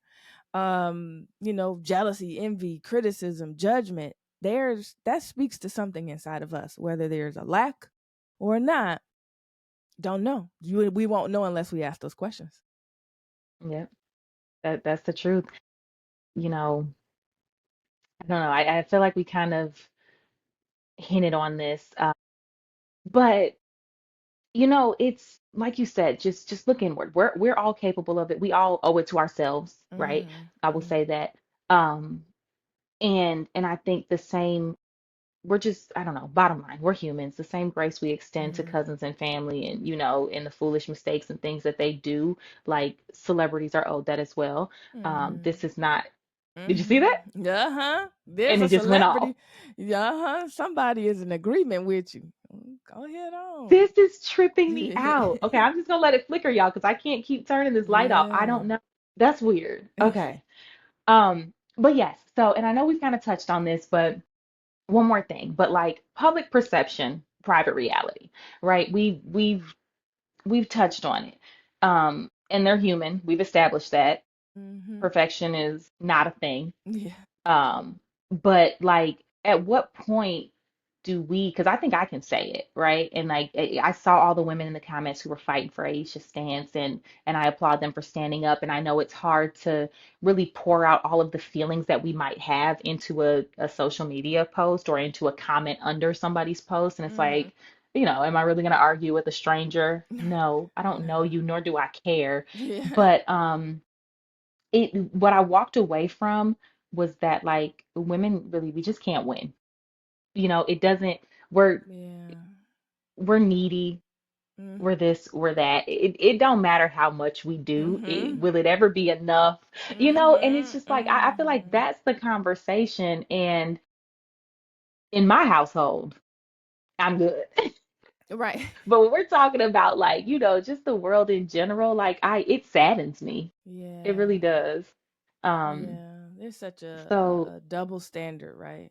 Jealousy, envy, criticism, judgment, there's that speaks to something inside of us, whether there's a lack or not. Don't know. We won't know unless we ask those questions. Yeah. That's the truth. You know, I don't know. I feel like we kind of hinted on this. But it's like you said, just look inward. We're all capable of it. We all owe it to ourselves, right? I will Mm-hmm. say that. Um, and I think the same, we're just, I don't know, bottom line, we're humans. The same grace we extend to Mm-hmm. cousins and family and, in the foolish mistakes and things that they do, like celebrities are owed that as well. Mm-hmm. This is not, did you see that? Mm-hmm. Uh-huh. There's And a it just went off. celebrity. Uh-huh. Somebody is in agreement with you. Go ahead on. This is tripping me out. Okay, I'm just gonna let it flicker, y'all, because I can't keep turning this light off. I Yeah. don't know. That's weird. Okay. But yes, so and I know we've kind of touched on this, but one more thing, but like public perception, private reality, right? We've touched on it. And they're human. We've established that. Mm-hmm. Perfection is not a thing. Yeah. Um, but like, at what point do we? Because I think I can say it, right? And like, I saw all the women in the comments who were fighting for Aisha's stance, and I applaud them for standing up. And I know it's hard to really pour out all of the feelings that we might have into a social media post or into a comment under somebody's post. And it's Mm-hmm. like, am I really going to argue with a stranger? No, I don't know No. you, nor do I care. Yeah. But it what I walked away from was that like women really we just can't win. It doesn't we're Yeah. we're needy, we're Mm-hmm. this, we're that. It don't matter how much we do. Mm-hmm. Will it ever be enough? And it's Mm-hmm. just like I feel like Mm-hmm. that's the conversation and in my household, I'm good. Right. But when we're talking about like, just the world in general, like it saddens me. It Yeah. really does. Um, Yeah. There's such so a double standard, right?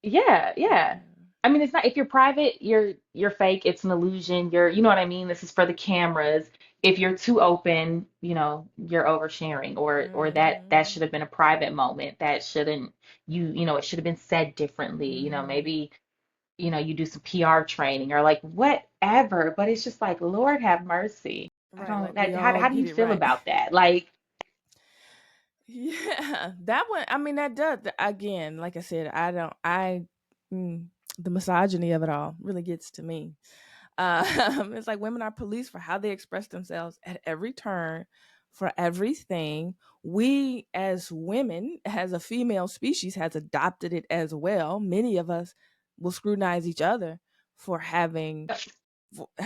Yeah, yeah. Yeah. I mean, it's not if you're private, you're fake. It's an illusion. You know what I mean? This is for the cameras. If you're too open, you're oversharing, or that Mm-hmm. should have been a private moment. That shouldn't it should have been said differently. Mm-hmm. Maybe you do some PR training or like whatever. But it's just like, Lord have mercy. I Right. don't. Like we all How do get you it feel right. about that? Like, Yeah, that one. I mean, that does again. Like I said, I don't. Mm, the misogyny of it all really gets to me. It's like women are policed for how they express themselves at every turn, for everything. We, as women, as a female species, has adopted it as well. Many of us will scrutinize each other for having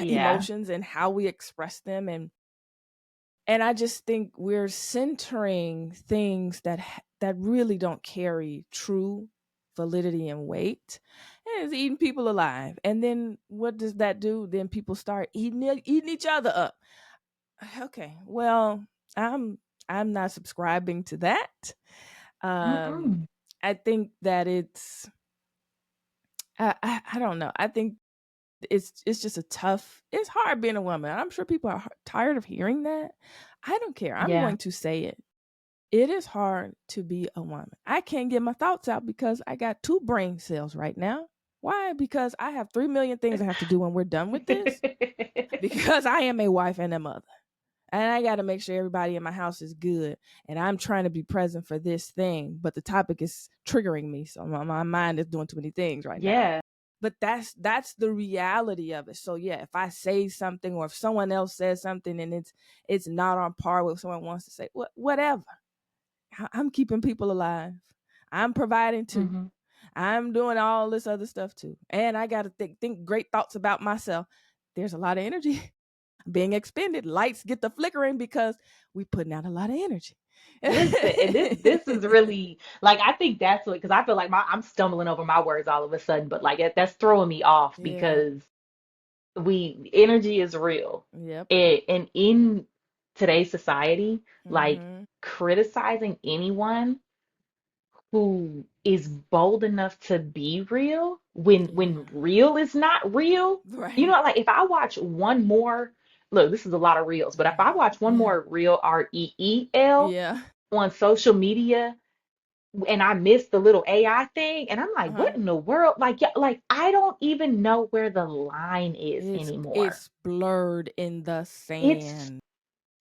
yeah. emotions and how we express them, and I just think we're centering things that really don't carry true validity and weight, and it's eating people alive. And then what does that do? Then people start eating each other up. Okay, well, I'm I'm not subscribing to that. Um, Mm-mm. I think that I don't know. I think it's just a tough. It's hard being a woman. I'm sure people are tired of hearing that. I don't care. I'm Yeah. going to say it. It is hard to be a woman. I can't get my thoughts out because I got two brain cells right now. Why? Because I have 3 million things I have to do when we're done with this. Because I am a wife and a mother. And I got to make sure everybody in my house is good. And I'm trying to be present for this thing. But the topic is triggering me. So my mind is doing too many things right now. Yeah. But that's the reality of it. So yeah, if I say something or if someone else says something and it's not on par with what someone wants to say, whatever. I'm keeping people alive. I'm providing too. Hmm. I'm doing all this other stuff too. And I got to think great thoughts about myself. there's a lot of energy being expended. Lights get the flickering because we putting out a lot of energy. Listen, and this is really like I think that's what because I feel like I'm stumbling over my words all of a sudden, but like that's throwing me off Yeah. because we energy is real. Yep. And in today's society, like Mhm. criticizing anyone who is bold enough to be real when Yeah. real is not real. You Right. know, like if I watch one more, look, this is a lot of reels, but if I watch one more real REEL Yeah. on social media and I miss the little AI thing, and I'm like, Uh-huh. what in the world? Like, yeah, like I don't even know where the line is It's anymore. it's blurred in the It's sand.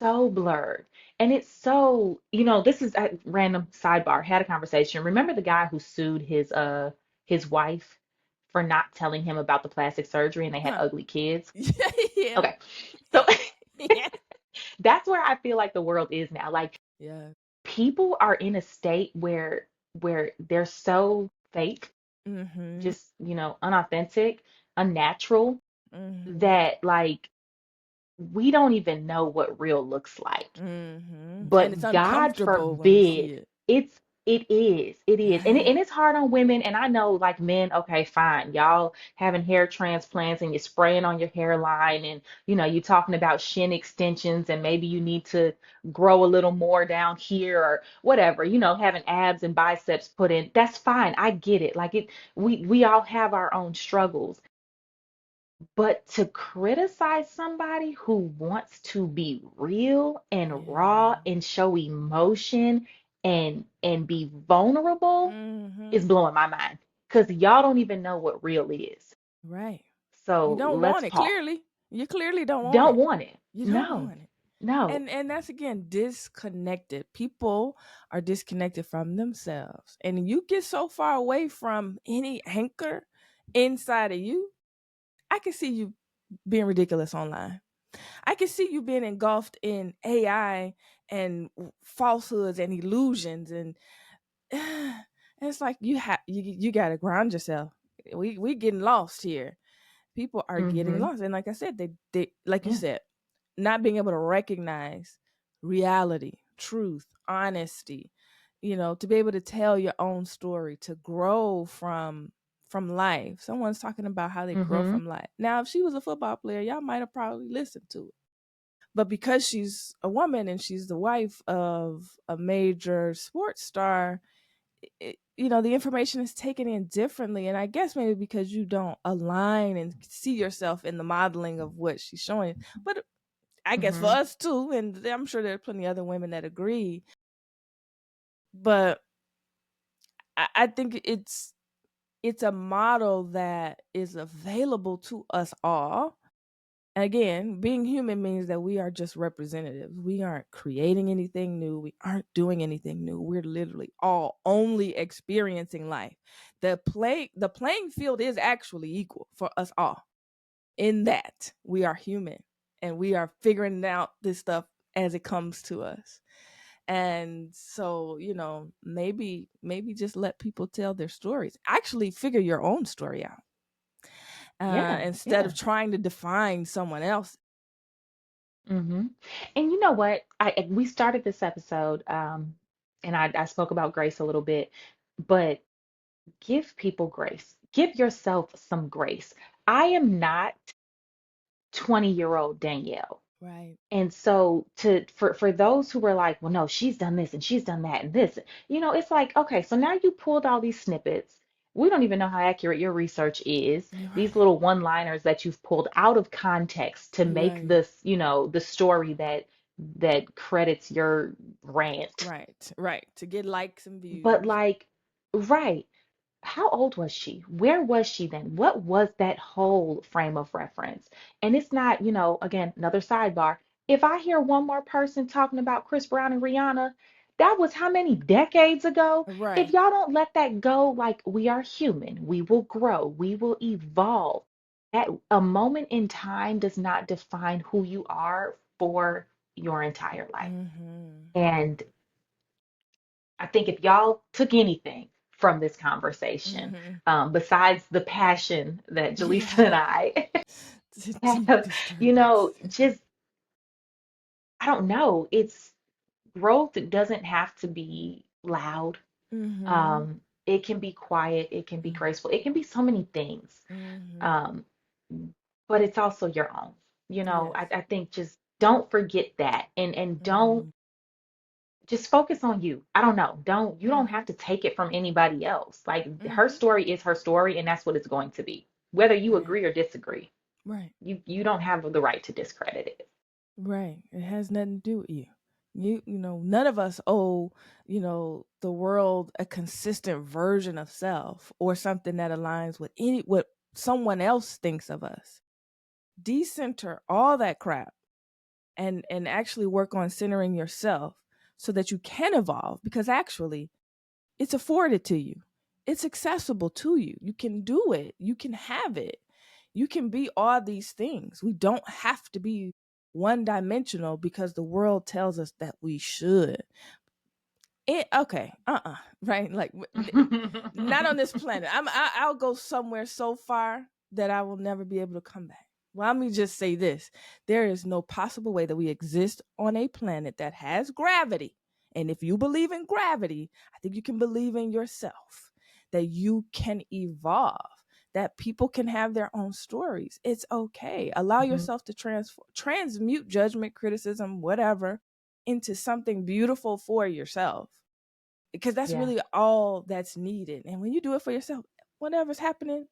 so blurred. And it's so, this is a random sidebar. Had a conversation. Remember the guy who sued his wife for not telling him about the plastic surgery and they had Huh. ugly kids? Yeah. Okay. So Yeah. that's where I feel like the world is now. Like Yeah. people are in a state where they're so fake, Mhm. just, unauthentic, unnatural Mhm. that like we don't even know what real looks like. Mhm. And it's But God uncomfortable when we see forbid, it. it is, and Right. it's hard on women. And I know, like men, okay, fine, y'all having hair transplants and you're spraying on your hairline, and you're talking about shin extensions, and maybe you need to grow a little more down here or whatever. Having abs and biceps put in, that's fine. I get it. Like it, we all have our own struggles. But to criticize somebody who wants to be real and raw Yeah. and show emotion and be vulnerable is Mhm. blowing my mind. Because y'all don't even know what real is. Right. You So don't let's want it pause. clearly. You clearly don't want Don't it. want it. You don't No, want it. no. And that's again disconnected. People are disconnected from themselves. And you get so far away from any anchor inside of you. I can see you being ridiculous online. I can see you being engulfed in AI and falsehoods and illusions and it's like you got to ground yourself. We getting lost here. People are getting Mm-hmm. lost, and like I said, they like you Yeah. said, not being able to recognize reality, truth, honesty. To be able to tell your own story, to grow from life. Someone's talking about how they grow Mm-hmm. from life. Now, if she was a football player, y'all might have probably listened to it. But because she's a woman and she's the wife of a major sports star, the information is taken in differently. And I guess maybe because you don't align and see yourself in the modeling of what she's showing. But I guess for Mm-hmm. us too, and I'm sure there are plenty of other women that agree. But I think it's a model that is available to us all. Again, being human means that we are just representatives. We aren't creating anything new. We aren't doing anything new. We're literally all only experiencing life. The playing field is actually equal for us all. In that we are human and we are figuring out this stuff as it comes to us. And so, maybe just let people tell their stories. Actually figure your own story out. Yeah. Instead Yeah. of trying to define someone else. Mm-hmm. And you know what? We started this episode, and I spoke about grace a little bit, but give people grace. Give yourself some grace. I am not 20-year-old Danielle. Right. And so for those who were like, well, no, she's done this and she's done that and this, it's like, okay, so now you pulled all these snippets. We don't even know how accurate your research is. You're These right. little one-liners that you've pulled out of context to You're make right. this, the story that credits your rant. Right. Right. To get likes and But views. like, right. How old was she? Where was she then? What was that whole frame of reference? And it's not, again, another sidebar. If I hear one more person talking about Chris Brown and Rihanna, that was how many decades ago? If Right. y'all don't let that go, like we are human, we will grow, we will evolve. At a moment in time does not define who you are for your entire life. Mm-hmm. And I think if y'all took anything from this conversation, Mm-hmm. besides the passion that Jaleesa Yeah. and I Deep disturbance. just, I don't know. It's growth doesn't have to be loud. Mm-hmm. It can be quiet, it can be graceful, it can be so many things. Mm-hmm. Um, but it's also your own. Yes. I think just don't forget that, and don't Mm-hmm. just focus on you. I don't know. You don't Mm-hmm. have to take it from anybody else. Like her Mm-hmm. story is her story, and that's what it's going to be. Whether you Right. agree or disagree, Right. you don't have the right to discredit it. Right. It has nothing to do with you. None of us owe, the world a consistent version of self or something that aligns with what someone else thinks of us. Decenter all that crap and actually work on centering yourself so that you can evolve because actually it's afforded to you. It's accessible to you. You can do it. You can have it. You can be all these things. We don't have to be one dimensional because the world tells us that we should. Okay, right? Like not on this planet. I'll go somewhere so far that I will never be able to come back. Well, let me just say this: there is no possible way that we exist on a planet that has gravity. And if you believe in gravity, I think you can believe in yourself that you can evolve, that people can have their own stories. It's okay. Allow Mhm. yourself to transmute judgment, criticism, whatever, into something beautiful for yourself because that's Yeah. really all that's needed. And when you do it for yourself, whatever's happening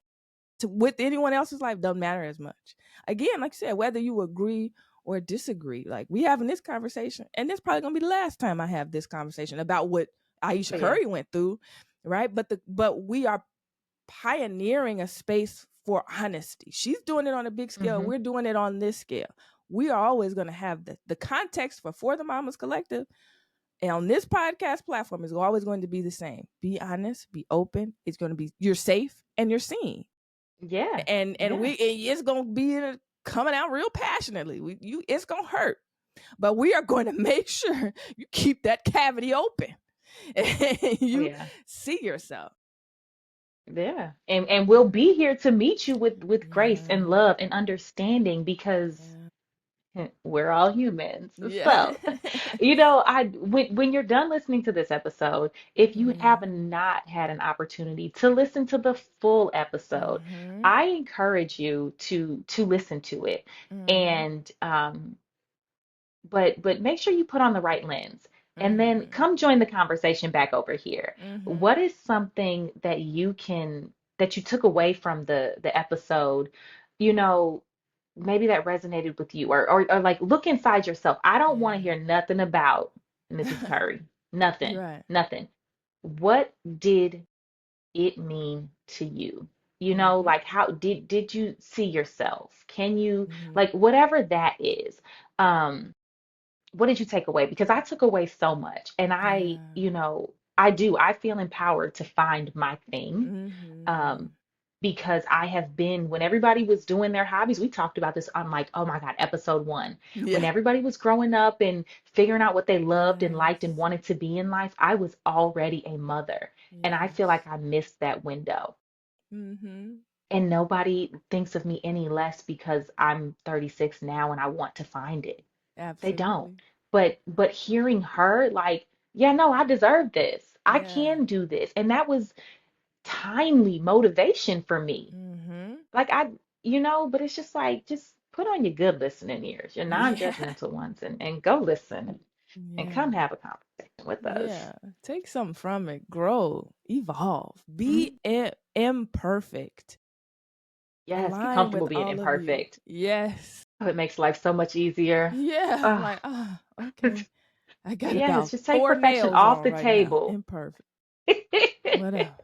with anyone else's life doesn't matter as much. Again, like I said, whether you agree or disagree, like we having this conversation, and this probably gonna be the last time I have this conversation about what Ayesha Oh yeah. Curry went through, right? But we are pioneering a space for honesty. She's doing it on a big scale. Hmm. We're doing it on this scale. We are always going to have the context for the Mamas Collective and on this podcast platform is always going to be the same. Be honest, be open. It's going to be you're safe and you're seen. Yeah. And Yeah. it's going to be coming out real passionately. It's going to hurt. But we are going to make sure you keep that cavity open and Oh you yeah. see yourself. Yeah. And we'll be here to meet you with grace and Yeah. love and understanding because Yeah. we're all humans. Yeah. So, I when you're done listening to this episode, if you have Mhm. not had an opportunity to listen to the full episode, Mhm. I encourage you to listen to it. Mhm. And but make sure you put on the right lens and then Mhm. come join the conversation back over here. Mhm. What is something that you took away from the episode, you know, maybe that resonated with you or like look inside yourself. I don't want to Yeah. hear nothing about Mrs. Curry. You're Nothing. right. Nothing. What did it mean to you? Mhm. Like how did you see yourself? Can you Mhm. like whatever that is? Um what did you take away? Because I took away so much. And Yeah. I feel empowered to find my thing. Um, Mhm. because I have been, when everybody was doing their hobbies, we talked about this on like, oh my God, episode 1. When Yeah. everybody was growing up and figuring out what they loved and liked and Yes. wanted to be in life, I was already a mother. And I feel Yes. like I missed that window. Mhm. And nobody thinks of me any less because I'm 36 now and I want to find it. They don't. Absolutely. But hearing her like, yeah, no, I deserve this. I Yeah. can do this. And that was timely motivation for me. Mhm. Like but it's just like just put on your good listening ears, your Yeah. non-judgmental ones and go listen and Yeah. come have a conversation with us. Yeah. Take something from it. Grow. Evolve. Be Mhm. imperfect. Yes, be Align comfortable with being all of you. imperfect. Yes. Oh, it makes life so much easier. Yeah. Oh, Like, okay. I got yes, about just take four perfection nails off on the right now. table. Imperfect. Whatever.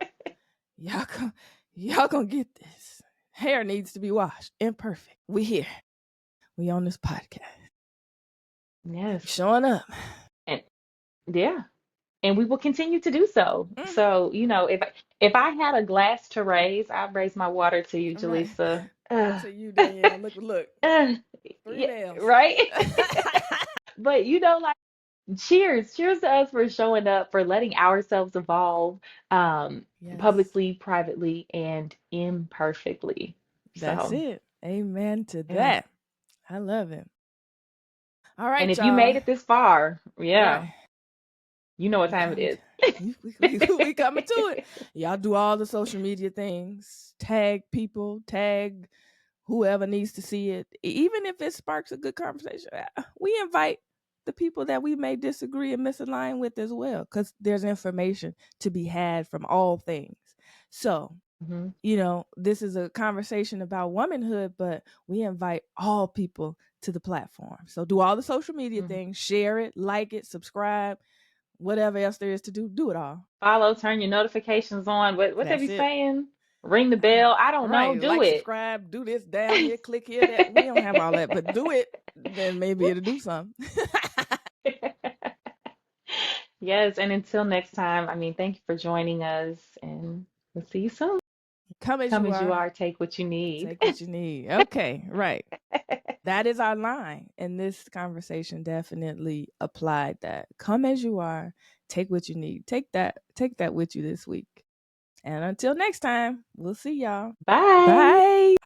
Y'all come, y'all gonna get this. Hair needs to be washed. Imperfect. We here. We on this podcast. We Yes. showing up. And yeah, and we will continue to do so. Mm, So, if I had a glass to raise, I'd raise my water to you, right. Jaleesa. To you, Danielle. Look, look. Uh, Three yeah, nails. right? But like cheers to us for showing up, for letting ourselves evolve, Yes. publicly, privately, and imperfectly. That's So, it. Amen to Yeah. that. I love it. All And right, if you made y'all. it this far, yeah, Right. you know what We time it coming. is. We coming to it. Y'all do all the social media things. Tag people. Tag whoever needs to see it. Even if it sparks a good conversation, we invite the people that we may disagree and misalign with as well, because there's information to be had from all things. So, Hmm. this is a conversation about womanhood, but we invite all people to the platform. So do all the social media Hmm. things, share it, like it, subscribe, whatever else there is to do it all. Follow, turn your notifications on. What they be That's it. saying? Ring the bell. I don't know. Right. Do Like, it. subscribe, do this down here, click here, that. We don't have all that, but do it. Then maybe it'll do something. Yes, and until next time, I mean, thank you for joining us, and we'll see you soon. Come as Come you as you are, are, take what you need. take what you need. Okay, right. That is our line. And this conversation definitely applied that. Come as you are, take what you need. Take that with you this week. And until next time, we'll see y'all. Bye. Bye.